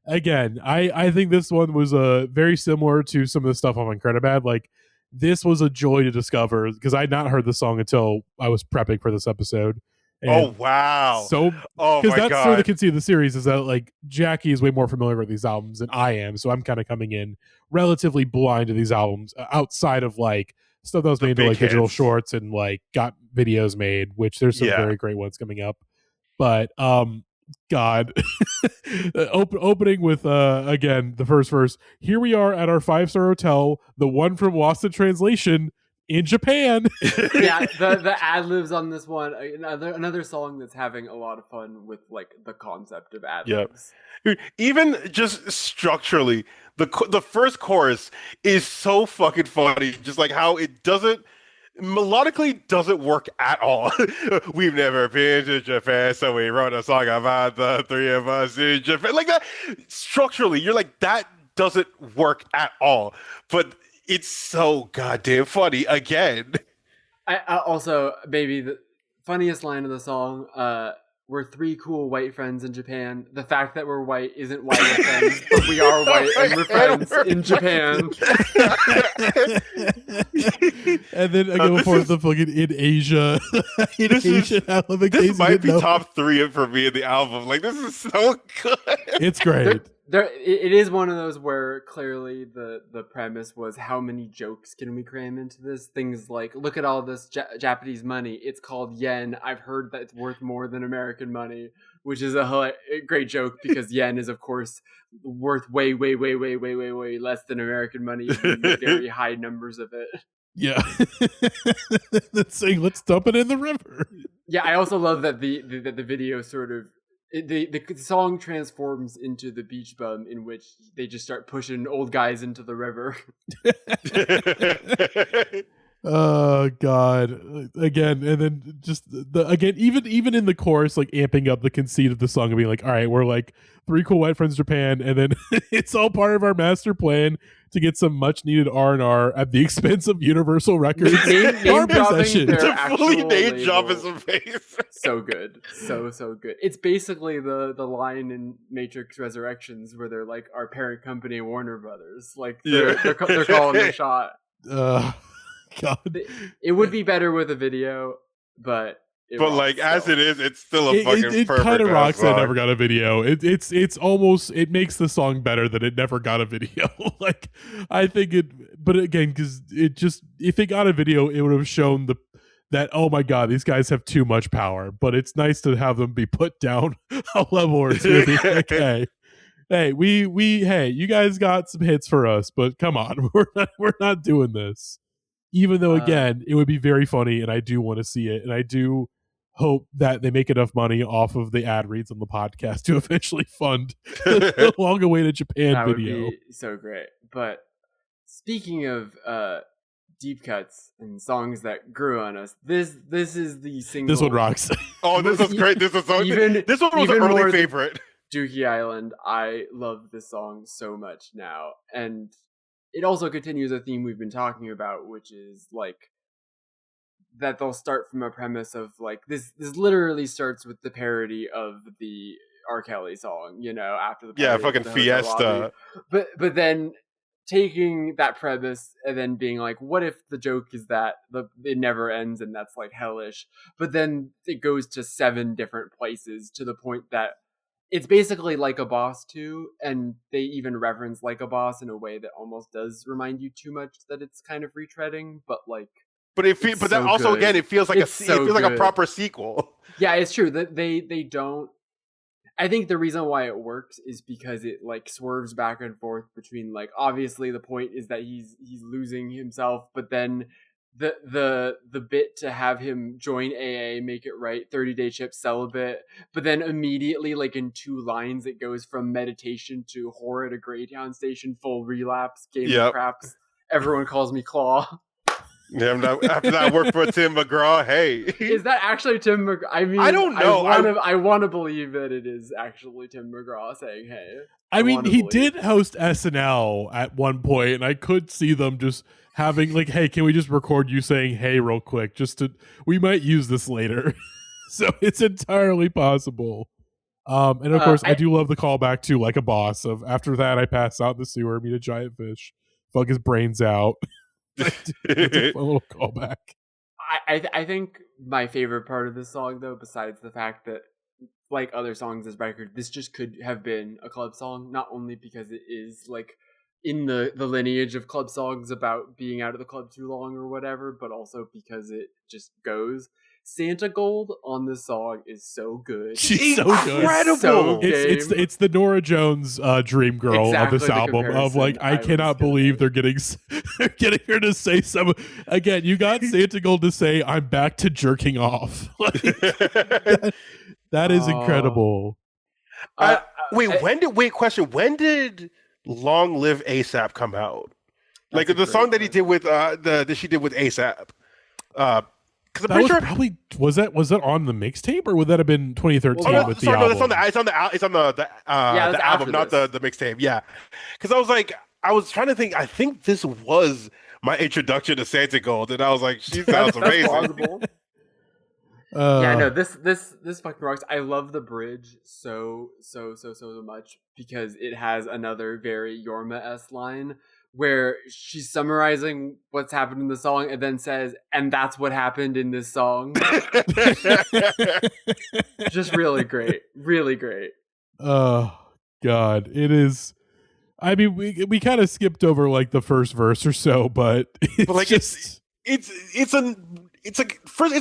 again, I think this one was very similar to some of the stuff on Incredibad. Like, this was a joy to discover because I had not heard the song until I was prepping for this episode. And oh wow! So, oh because my that's God. sort of the conceit of the series is that like Jackie is way more familiar with these albums than I am, so I'm kind of coming in relatively blind to these albums outside of like stuff that was made into like digital shorts and like got videos made, which there's some very great ones coming up. But God, opening with again the first verse. Here we are at our 5-star hotel, the one from Lost in Translation in Japan. Yeah, the ad libs on this one. Another song that's having a lot of fun with like the concept of ad libs. Yep. Even just structurally, the first chorus is so fucking funny. Just like how it doesn't. Melodically doesn't work at all. We've never been to Japan, so we wrote a song about the three of us in Japan. Like that, structurally, you're like, that doesn't work at all. But it's so goddamn funny again. I also, maybe the funniest line of the song, we're three cool white friends in Japan. The fact that we're white isn't why we're friends, but we are white and we're friends in Japan. And then I go for the fucking in Asia. This might be top 3 for me in the album. Like, this is so good. It's great. It is one of those where clearly the premise was how many jokes can we cram into this? Things like, look at all this Japanese money. It's called yen. I've heard that it's worth more than American money, which is a great joke because yen is, of course, worth way less than American money. Very high numbers of it. Yeah. That's saying, let's dump it in the river. Yeah, I also love that the video sort of, the song transforms into the beach bum in which they just start pushing old guys into the river. Oh God! Again, and then just even in the chorus, like amping up the conceit of the song and being like, "All right, we're like 3 cool white friends, Japan," and then it's all part of our master plan to get some much needed R&R at the expense of Universal Records. Name dropping their fully name label. drop is amazing. So good, so good. It's basically the line in Matrix Resurrections where they're like, our parent company, Warner Brothers, like they're calling the shot. God, it would be better with a video, but like as it is, it's still a fucking it perfect kind of rocks song. that it never got a video. It's almost, it makes the song better that it never got a video. Like, I think it, but again, because it just, if it got a video, it would have shown that, oh my God, these guys have too much power. But it's nice to have them be put down a level or two. Like, hey, hey, you guys got some hits for us, but come on, we're not doing this. Even though, again, it would be very funny, and I do want to see it, and I do hope that they make enough money off of the ad reads on the podcast to eventually fund the long-awaited Japan that video. Would be so great. But speaking of deep cuts and songs that grew on us, this is the single. This one rocks. Oh, this is great. This is so. This one was an early favorite. Dookie Island. I love this song so much now, and it also continues a theme we've been talking about, which is like that they'll start from a premise of like this literally starts with the parody of the R. Kelly song, you know, after the fucking Fiesta. But then taking that premise and then being like, what if the joke is that it never ends and that's like hellish? But then it goes to 7 different places to the point that it's basically Like a Boss too, and they even reference Like a Boss in a way that almost does remind you too much that it's kind of retreading, but like. But that also good. Again, it feels like like a proper sequel. Yeah, it's true that they don't. I think the reason why it works is because it like swerves back and forth between like, obviously the point is that he's losing himself, but then the bit to have him join AA, make it right, 30-day chip, celibate, but then immediately, like in 2 lines, it goes from meditation to horror at a Greytown station, full relapse, game of craps. Everyone calls me Claw. Yeah, after that, I worked for Tim McGraw. Hey, is that actually Tim McGraw? I mean, I don't know. I want to believe that it is actually Tim McGraw saying, "Hey." I mean, he did host SNL at one point, and I could see them just having like, "Hey, can we just record you saying hey real quick? We might use this later." So it's entirely possible. And of course, I do love the callback to Like a Boss. Of after that, I pass out in the sewer, meet a giant fish, fuck his brains out. It's a fun little callback. I think my favorite part of this song, though, besides the fact that, like other songs this record, this just could have been a club song, not only because it is like in the lineage of club songs about being out of the club too long or whatever, but also because it just goes. Santa Gold on this song is so good. She's so good. Incredible. It's the Nora Jones dream girl of this album. Of like, I cannot believe they're getting her to say some. Again, you got Santa Gold to say, "I'm back to jerking off." Like, that is incredible. When did Long Live ASAP come out? Like the song that he did with that she did with ASAP. Because I'm pretty sure probably was that on the mixtape, or would that have been 2013 with the album? No, it's on the album, not the mixtape. Yeah, because I was trying to think. I think this was my introduction to Santa Gold, and I was like, she sounds amazing. Yeah, no, this fucking rocks. I love the bridge so much because it has another very Yorma-esque line where she's summarizing what's happened in the song and then says, "And that's what happened in this song." Just really great. Really great. Oh, God. It is. I mean, we kind of skipped over like the first verse or so, but like just... it's a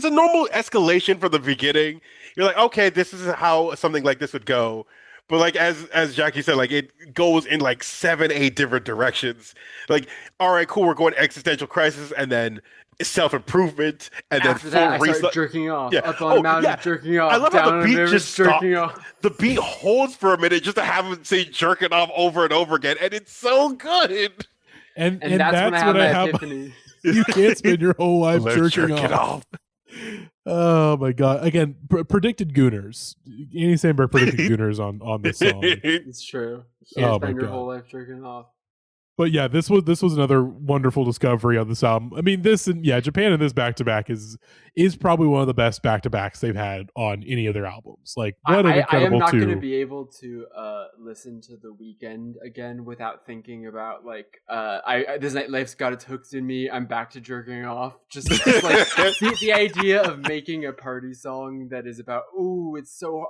normal escalation from the beginning. You're like, okay, this is how something like this would go. But like as Jackie said, like it goes in like 7-8 different directions. Like, all right, cool, we're going existential crisis, and then self-improvement, and after then that I started jerking off. Yeah. Up on a mountain, jerking off. I love how the beat just jerking off. The beat holds for a minute just to have him say jerking off over and over again, and it's so good. And that's when I have epiphany. You can't spend your whole life jerking off. Oh my God! Again, predicted Gooners. Andy Samberg predicted Gooners on this song. It's true. You can't spend your whole life jerking off. But yeah, this was another wonderful discovery on this album. I mean, this and Japan and this back to back is probably one of the best back to backs they've had on any of their albums. Like, what an incredible I am not going to be able to listen to The Weeknd again without thinking about like this night life's got its hooks in me. I'm back to jerking off. Just like the idea of making a party song that is about it's so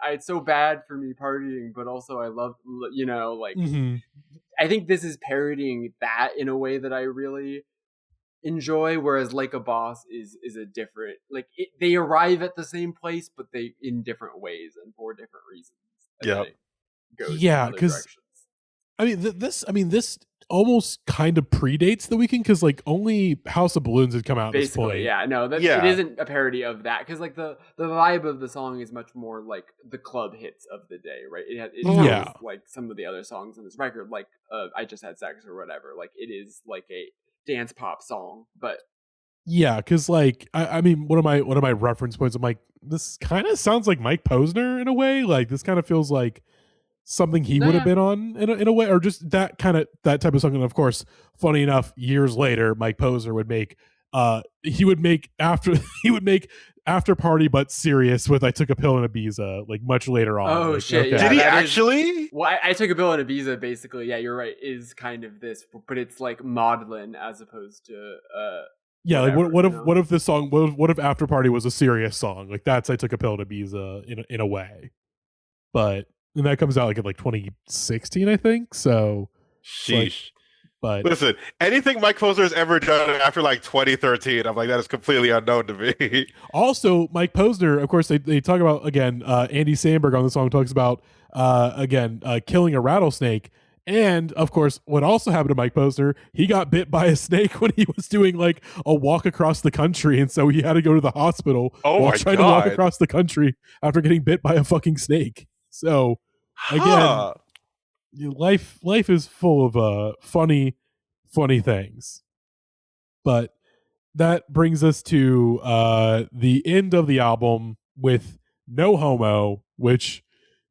it's so bad for me partying, but also I love like. Mm-hmm. I think this is parodying that in a way that I really enjoy, whereas Like a Boss is a different, like they arrive at the same place, but they in different ways and for different reasons. Yeah, because I mean this almost kind of predates The Weeknd because like only House of Balloons had come out at this point. Yeah, no, it isn't a parody of that because like the vibe of the song is much more like the club hits of the day, right? It sounds like some of the other songs in this record, like I Just Had Sex or whatever. Like it is like a dance pop song, but yeah, because like I mean one of my reference points, I'm like, this kind of sounds like Mike Posner in a way. Like this kind of feels like something he would have been on in a way, or just that type of song. And of course, funny enough, years later, Mike Posner would make After Party but Serious with I Took a Pill in Ibiza, like much later on. Oh like, shit! Okay. Did he actually? Well, I Took a Pill in Ibiza, basically. Yeah, you're right. Is kind of this, but it's like maudlin as opposed to. Yeah, whatever, like what if this song? What if After Party was a serious song? Like that's I Took a Pill in Ibiza in a way, but. And that comes out like in like 2016, I think. So, sheesh. But listen, anything Mike Posner has ever done after like 2013, I'm like, that is completely unknown to me. Also, Mike Posner, of course, they talk about again. Andy Samberg on the song talks about killing a rattlesnake, And of course, what also happened to Mike Posner, he got bit by a snake when he was doing like a walk across the country, and so he had to go to the hospital while trying to walk across the country after getting bit by a fucking snake. So again, life is full of funny things. But that brings us to the end of the album with No Homo, which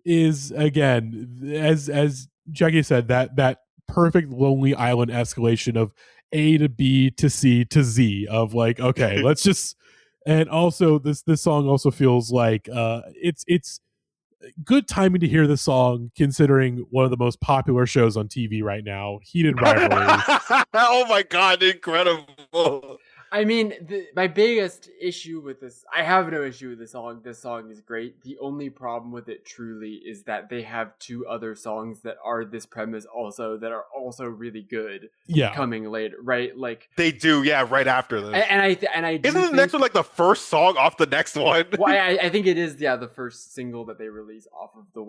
is, again, as Jackie said, that perfect Lonely Island escalation of A to B to C to Z of like, okay, let's just, and also this song also feels like it's good timing to hear this song considering one of the most popular shows on TV right now, Heated Rivalry. Oh my God, incredible. I mean, my biggest issue with this, I have no issue with this song. This song is great. The only problem with it truly is that they have two other songs that are this premise also, that are also really good. Yeah. Coming later, right? Like they do, yeah, right after this. And I isn't the next one like the first song off the next one? Well, I think it is, yeah, the first single that they release off of the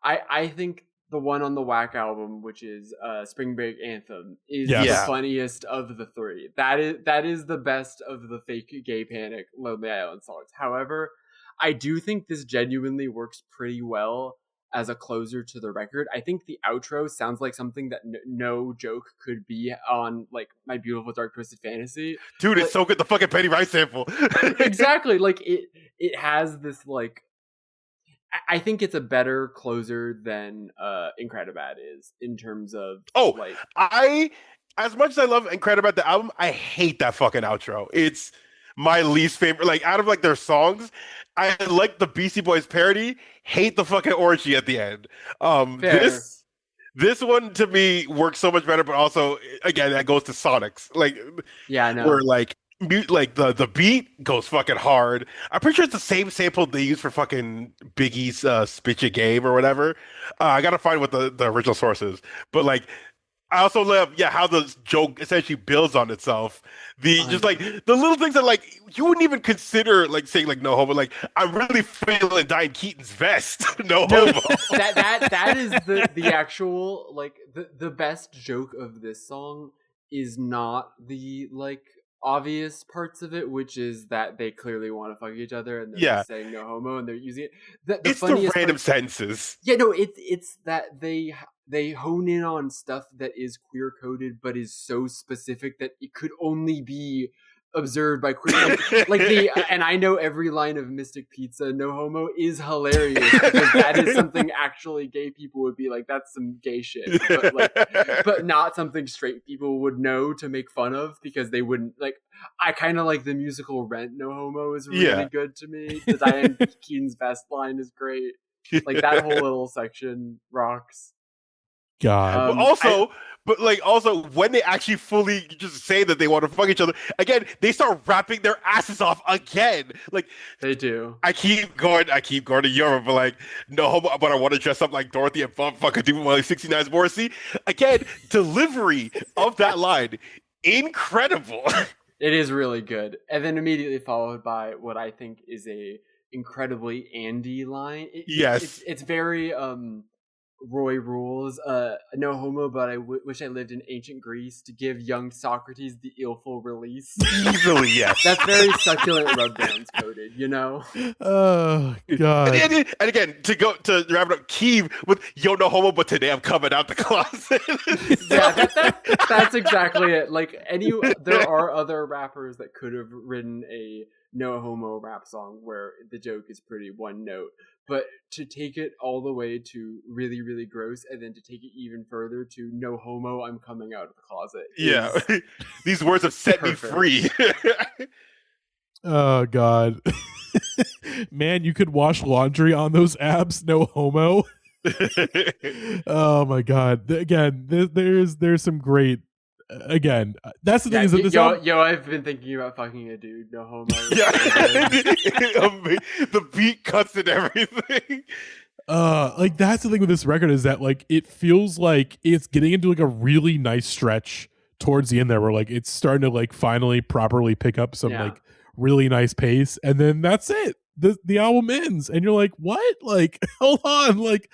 I think the one on the Whack album, which is Spring Break Anthem, is the funniest of the three. That is the best of the fake gay panic Lonely Island songs. However, I do think this genuinely works pretty well as a closer to the record. I think the outro sounds like something that no joke could be on like My Beautiful Dark Twisted Fantasy. Dude, it's so good. The fucking Penny Rice sample. Exactly. Like it has this like, I think it's a better closer than Incredibad is in terms of like as much as I love Incredibad the album, I hate that fucking outro. It's my least favorite. Like out of like their songs, I like the Beastie Boys parody, hate the fucking orgy at the end. This one to me works so much better, but also again that goes to Sonics. Like yeah, I know. Where like the beat goes fucking hard. I'm pretty sure it's the same sample they use for fucking Biggie's Spit Your Game or whatever. I gotta find what the original source is. But like I also love how the joke essentially builds on itself. Just like the little things that like you wouldn't even consider like saying like no homo. Like I'm really feeling Diane Keaton's vest. No homo. That is the actual like the best joke of this song is not the like obvious parts of it, which is that they clearly want to fuck each other and they're just saying no homo and they're using it. It's the random sentences. Yeah, no, it's that they hone in on stuff that is queer coded but is so specific that it could only be observed by queer and I know every line of Mystic Pizza no homo is hilarious because that is something actually gay people would be like, that's some gay shit, but not something straight people would know to make fun of because they wouldn't like. I kind of like the musical Rent no homo is really good to me. The Diane Keaton's vest line is great. Like that whole little section rocks. God. But also when they actually fully just say that they want to fuck each other again, they start rapping their asses off again. Like they do. I keep going to Europe, but like no homo, but I want to dress up like Dorothy and fuck a dude with like 69's Morrissey. Again, delivery of that line, incredible. It is really good, and then immediately followed by what I think is a incredibly Andy line. It's very Roy Rules, no homo, but I wish I lived in ancient Greece to give young Socrates the illful release. Easily, yes. That's very succulent rub downs coded, you know? Oh, God. And again, to wrap it up, Keeve with yo no homo, but today I'm coming out the closet. That's exactly it. Like, there are other rappers that could have written a no homo rap song where the joke is pretty one note. But to take it all the way to really, really gross, and then to take it even further to no homo, I'm coming out of the closet. Yeah. These words have set me free. Oh, God. Man, you could wash laundry on those abs, no homo. Oh, my God. Again, there's some great... Again, that's the thing is that this I've been thinking about fucking a dude, no homo. Yeah. The beat cuts and everything. Like that's the thing with this record is that like it feels like it's getting into like a really nice stretch towards the end there where like it's starting to like finally properly pick up some like really nice pace, and then that's it. the album ends, and you're like, what? Like, hold on, like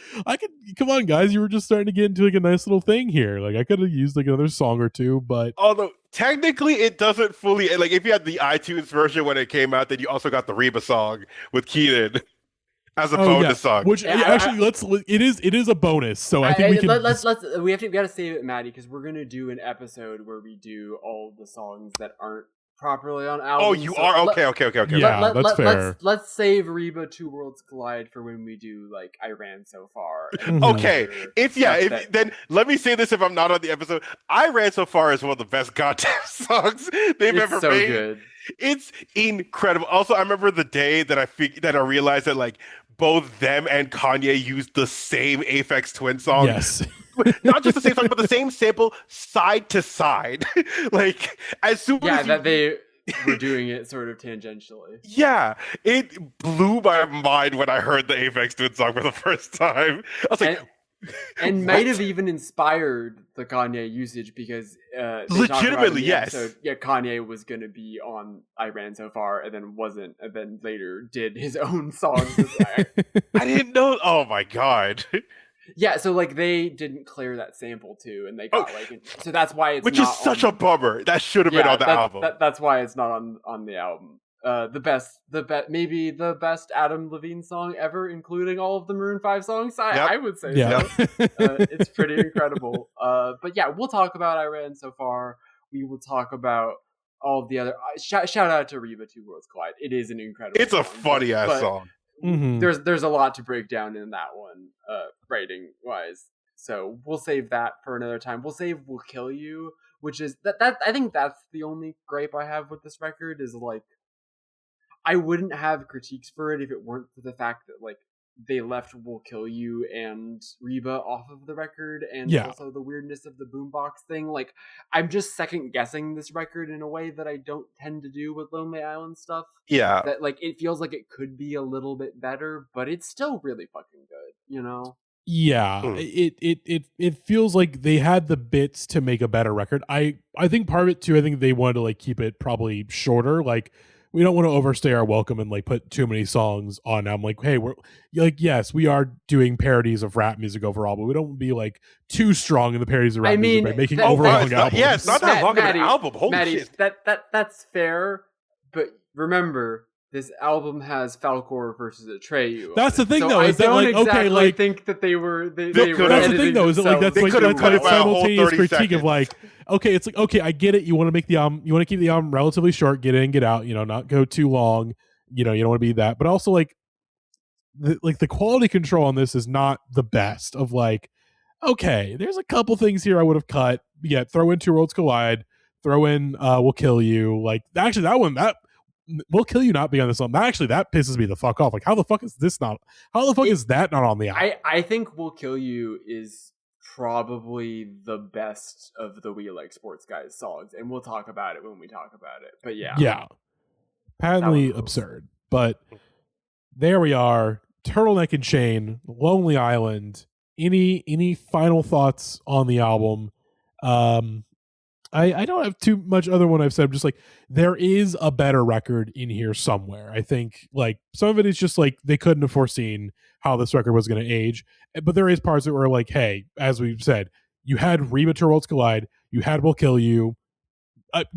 come on, guys, you were just starting to get into like a nice little thing here. Like, I could have used like another song or two, but although technically it doesn't fully, like, if you had the iTunes version when it came out, then you also got the Reba song with Keenan as a bonus song. Which actually, it is a bonus. So I think we can we gotta save it, Matty, because we're gonna do an episode where we do all the songs that aren't properly on albums. Oh, you are? Okay. Yeah, that's fair. Let's save Reba Two Worlds Collide for when we do like I Ran So Far. Okay, then let me say this: if I'm not on the episode, I Ran So Far is one of the best goddamn songs they've ever made. Good. It's incredible. Also, I remember the day that I realized that like both them and Kanye used the same Aphex Twin song. Yes. Not just the same song, but the same sample side to side. Like, as soon as they were doing it sort of tangentially. Yeah, it blew my mind when I heard the Aphex Twin song for the first time. I was like, and might have even inspired the Kanye usage, because legitimately, yes. Kanye was going to be on I Ran So Far and then wasn't, and then later did his own song. I didn't know. Oh my God. Yeah, so like they didn't clear that sample too, and they got so that's why it's which is such a bummer. That should have been on the album. That's why it's not on the album. Maybe the best Adam Levine song ever, including all of the Maroon 5 songs. I would say so. It's pretty incredible. But yeah, we'll talk about I Ran So Far. We will talk about all of the other. Shout out to Reba Two Worlds Collide. It is an incredible. It's a funny ass song. Mm-hmm. There's a lot to break down in that one, writing wise. So we'll save that for another time. We'll save "We'll Kill You," which is that I think that's the only gripe I have with this record, is like I wouldn't have critiques for it if it weren't for the fact that like they left "We'll Kill You" and Reba off of the record, and also the weirdness of the boombox thing. Like, I'm just second guessing this record in a way that I don't tend to do with Lonely Island stuff. Yeah, that like it feels like it could be a little bit better, but it's still really fucking good, you know? Yeah, it feels like they had the bits to make a better record. I think part of it too, I think they wanted to like keep it probably shorter. Like, we don't want to overstay our welcome and like put too many songs on. I'm like, hey, we're like, yes, we are doing parodies of rap music overall, but we don't be like too strong in the parodies of rap music by making overlong albums. Yeah, it's not that long of an album. Holy shit. That's fair, but remember, this album has Falcor versus Atreyu. That's the thing, though. Is that like okay? Like, think that they were. That's the thing, though. Is it like that's like that simultaneous critique of like, okay, it's like okay, I get it. You want to make the album, you want to keep the album relatively short, get in, get out. You know, not go too long. You know, you don't want to be that. But also like, the quality control on this is not the best. Of like, okay, there's a couple things here I would have cut. Yeah, throw in Two Worlds Collide. Throw in "We'll Kill You." Like, actually, that one "We'll Kill You" not be on this album. That pisses me the fuck off. Like, how the fuck is this not? How the fuck is that not on the album? I think "We'll Kill You" is probably the best of the We Like Sports Guys songs, and we'll talk about it when we talk about it. But yeah, patently absurd. But there we are. Turtleneck and Chain, Lonely Island. Any final thoughts on the album? I don't have too much other one I've said. I'm just like, there is a better record in here somewhere. I think like some of it is just like they couldn't have foreseen how this record was going to age. But there is parts that were like, hey, as we've said, you had Reba Two Worlds Collide, you had "We'll Kill You."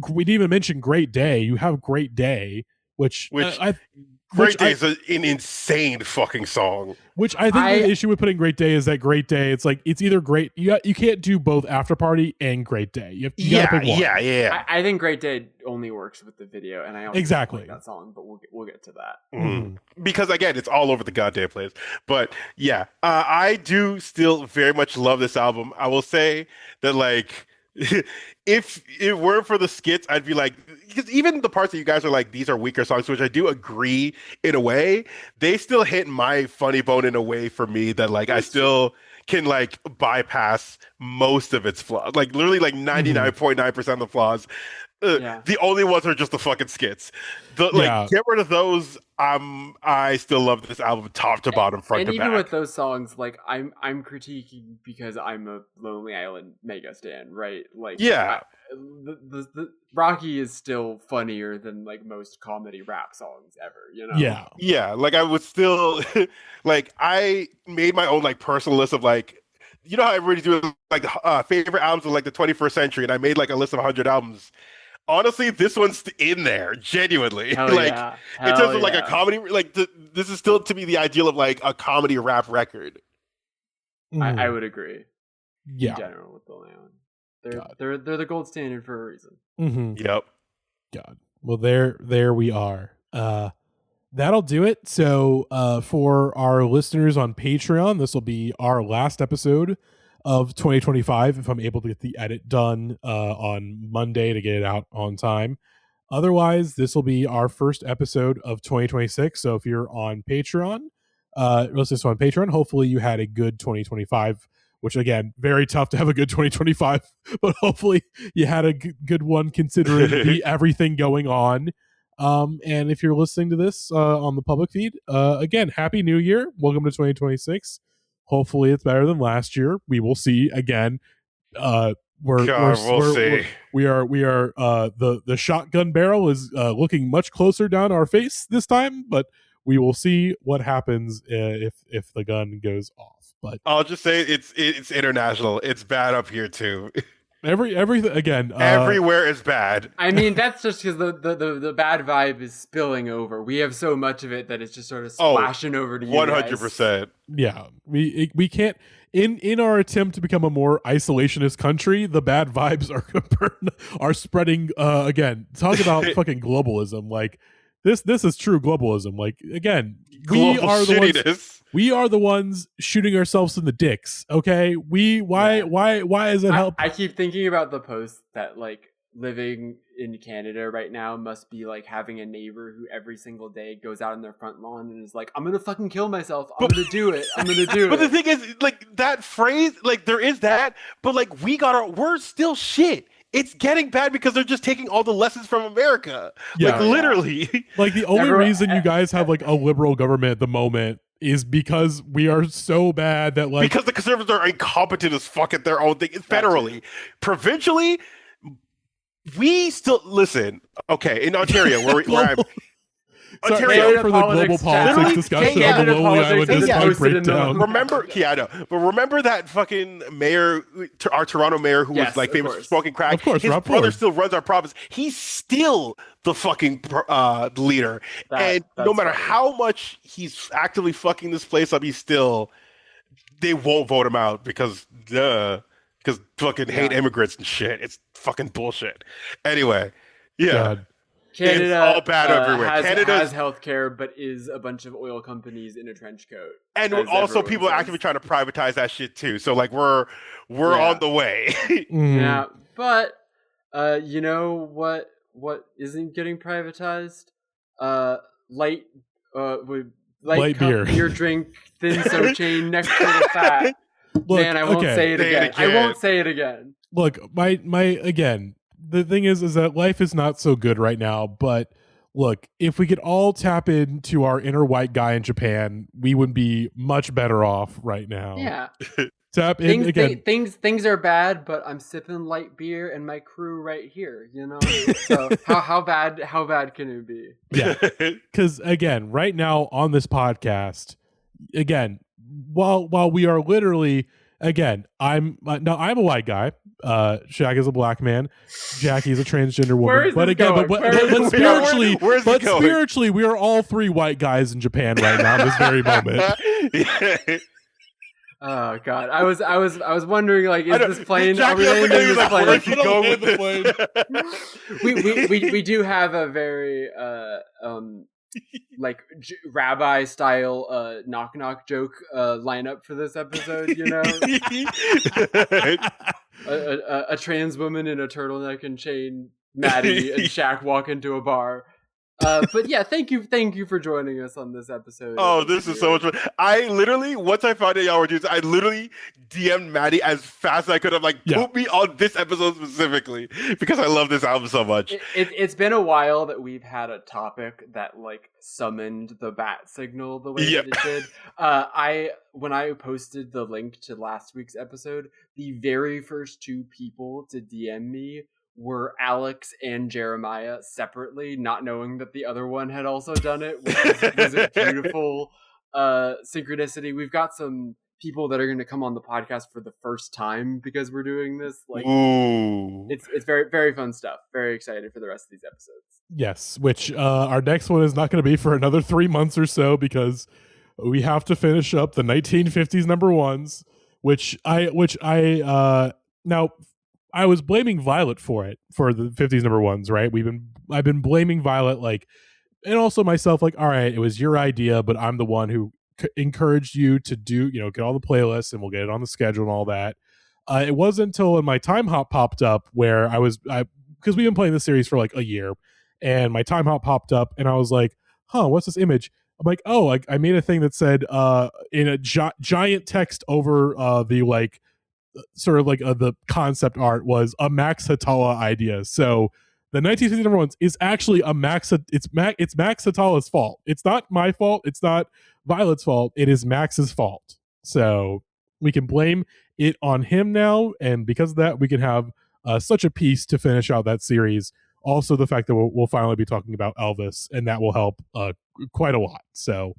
We didn't even mention "Great Day." You have "Great Day," which Great Day is an insane fucking song. Which I think the issue with putting Great Day is that Great Day, it's like, it's either great. You can't do both After Party and Great Day. You gotta pick one. Yeah. I think Great Day only works with the video, and I also like that song, but we'll get to that. Because again, it's all over the goddamn place. But yeah, I do still very much love this album. I will say that like, if it weren't for the skits, I'd be like, because even the parts that you guys are like, these are weaker songs, which I do agree in a way, they still hit my funny bone in a way for me that like I still can like bypass most of its flaws, like literally like 99.9% of the flaws. The only ones are just the fucking skits. Get rid of those. I still love this album top to bottom, front to back. And even with those songs, like I'm critiquing because I'm a Lonely Island mega stan, right? Like, the Rocky is still funnier than like most comedy rap songs ever, you know? Yeah. Like I would still like I made my own like personal list of like, you know how everybody do like favorite albums of like the 21st century, and I made like a list of 100 albums. Honestly, this one's in there, genuinely. Hell like yeah. in terms of like a comedy, like this is still to me the ideal of like a comedy rap record. I would agree. Yeah. In general with Lonely Island. They're the gold standard for a reason. Mm-hmm. Yep. God. Well, there we are. That'll do it. So for our listeners on Patreon, this will be our last episode of 2025 if I'm able to get the edit done on Monday to get it out on time. Otherwise, this will be our first episode of 2026. So if you're on Patreon, hopefully you had a good 2025, which again, very tough to have a good 2025, but hopefully you had a good one considering the everything going on. And if you're listening to this on the public feed, again, Happy New Year. Welcome to 2026. Hopefully it's better than last year. We will see. Again, we'll see. We are the shotgun barrel is looking much closer down our face this time, but we will see what happens if the gun goes off. But I'll just say it's international. It's bad up here too. Everything again. Everywhere is bad. I mean, that's just because the bad vibe is spilling over. We have so much of it that it's just sort of splashing over to you. 100%. Yeah, we can't. In our attempt to become a more isolationist country, the bad vibes are spreading. Again, talk about fucking globalism. Like this is true globalism. Like again, we are the ones shooting ourselves in the dicks. Okay, why is it help? I keep thinking about the post that like living in Canada right now must be like having a neighbor who every single day goes out on their front lawn and is like, I'm gonna fucking kill myself. I'm gonna do it. But the thing is, like that phrase, like there is that, but like we're still shit. It's getting bad because they're just taking all the lessons from America. Literally. Like the only reason you guys have like a liberal government at the moment is because we are so bad that like because the conservatives are incompetent as fuck at their own thing. Federally, provincially, we still listen. Okay, in Ontario, where I'm. Ontario for the global politics discussion on the Lonely Island Discog Breakdown. Remember that fucking mayor, our Toronto mayor, who was like famous for smoking crack. Of course, his brother still runs our province. He's still the fucking leader, and no matter how much he's actively fucking this place up, they won't vote him out because fucking hate immigrants and shit. It's fucking bullshit. Anyway, yeah. God. Canada it's all bad everywhere. Canada has healthcare, but is a bunch of oil companies in a trench coat. And also people are actively trying to privatize that shit too. So like we're on the way. Yeah, but you know what isn't getting privatized? Light beer drink, thin so chain next to the fat. Look, man, I won't say it again. I won't say it again. Look, my again. The thing is that life is not so good right now, but look, if we could all tap into our inner white guy in Japan, we would be much better off right now. Yeah. Tap in again. Things are bad, but I'm sipping light beer and my crew right here, you know? So how bad can it be? Yeah. Cuz again, right now on this podcast, again, while we are literally I'm a white guy. Shak is a black man. Jackie is a transgender woman. But again, spiritually, we are all three white guys in Japan right now at this very moment. Oh God, I was wondering, like, is this plane? Are we landing this plane? We do have a very like rabbi style knock knock joke lineup for this episode, you know. A trans woman in a turtleneck and chain, Matty and Shak walk into a bar. But yeah, thank you for joining us on this episode. Oh, this is so much fun. I literally, once I found out y'all were doing this, I literally DM'd Matty as fast as I could. I'm like, put me on this episode specifically because I love this album so much. It's been a while that we've had a topic that like summoned the bat signal the way that it did. When I posted the link to last week's episode, the very first two people to DM me were Alex and Jeremiah separately, not knowing that the other one had also done it, which was a beautiful synchronicity. We've got some people that are going to come on the podcast for the first time because we're doing this. Like, it's very, very fun stuff. Very excited for the rest of these episodes. Yes, which our next one is not going to be for another 3 months or so because we have to finish up the 1950s number ones, which I now. I was blaming Violet for it, for the 50s number ones, right? I've been blaming Violet, like, and also myself, like, all right, it was your idea, but I'm the one who encouraged you to do, get all the playlists and we'll get it on the schedule and all that. It wasn't until when my time hop popped up where because we've been playing this series for like a year, and my time hop popped up and I was like, what's this image? I'm like, oh, I made a thing that said in a giant text over the like, sort of like the concept art was a Max Hatala idea. So the 1950 number ones is actually it's Max Hatala's fault. It's not my fault. It's not Violet's fault. It is Max's fault. So we can blame it on him now. And because of that, we can have such a piece to finish out that series. Also, the fact that we'll finally be talking about Elvis, and that will help quite a lot. So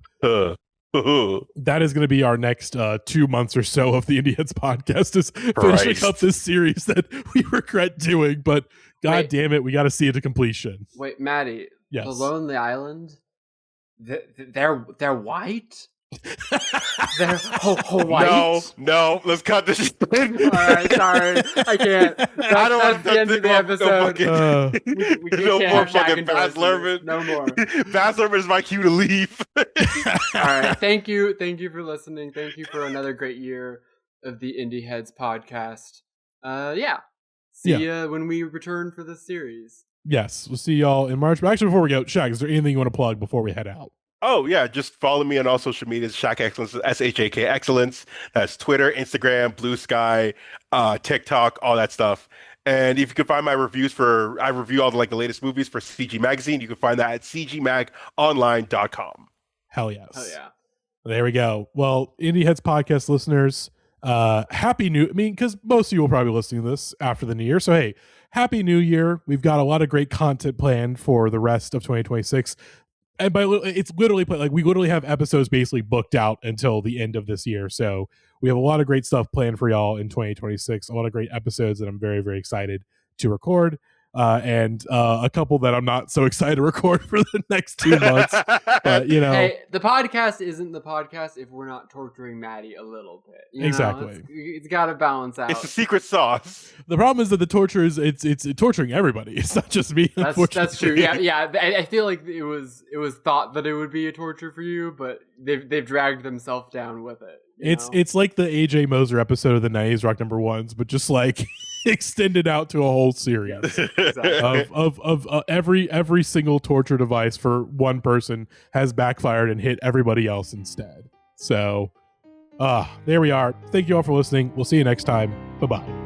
that is going to be our next 2 months or so of the Indie Heads podcast, is finishing up this series that we regret doing, but God damn it, we got to see it to completion. Wait, Matty, yes. The Lonely Island, they're white? They're white? No, let's cut this. All right, sorry, I can't. I don't want that's the end of the episode. We no can't more have Shak fucking Baz Luhrmann. No more. Baz Luhrmann is my cue to leave. All right, thank you for listening. Thank you for another great year of the Indie Heads podcast. See ya when we return for this series. Yes, we'll see y'all in March. But actually, before we go, Shak, is there anything you want to plug before we head out? Oh, yeah. Just follow me on all social media. Shak Excellence, SHAK Excellence. That's Twitter, Instagram, Blue Sky, TikTok, all that stuff. And if you can find my reviews I review all the latest movies for CG Magazine. You can find that at cgmagonline.com. Hell yes. Oh, yeah. There we go. Well, Indie Heads podcast listeners, because most of you will probably be listening to this after the new year. So, hey, happy new year. We've got a lot of great content planned for the rest of 2026. And it's literally we literally have episodes basically booked out until the end of this year. So we have a lot of great stuff planned for y'all in 2026. A lot of great episodes that I'm very, very excited to record. And a couple that I'm not so excited to record for the next 2 months. But, Hey, the podcast isn't the podcast if we're not torturing Matty a little bit. Exactly. It's got to balance out. It's the secret sauce. The problem is that the torture is it's torturing everybody. It's not just me. That's true. Yeah. I feel like it was thought that it would be a torture for you, but they've dragged themselves down with it. It's like the AJ Moser episode of the 90s Rock number ones, but just like extended out to a whole series exactly. of every single torture device for one person has backfired and hit everybody else instead. So there we are. Thank you all for listening. We'll see you next time. Bye-bye.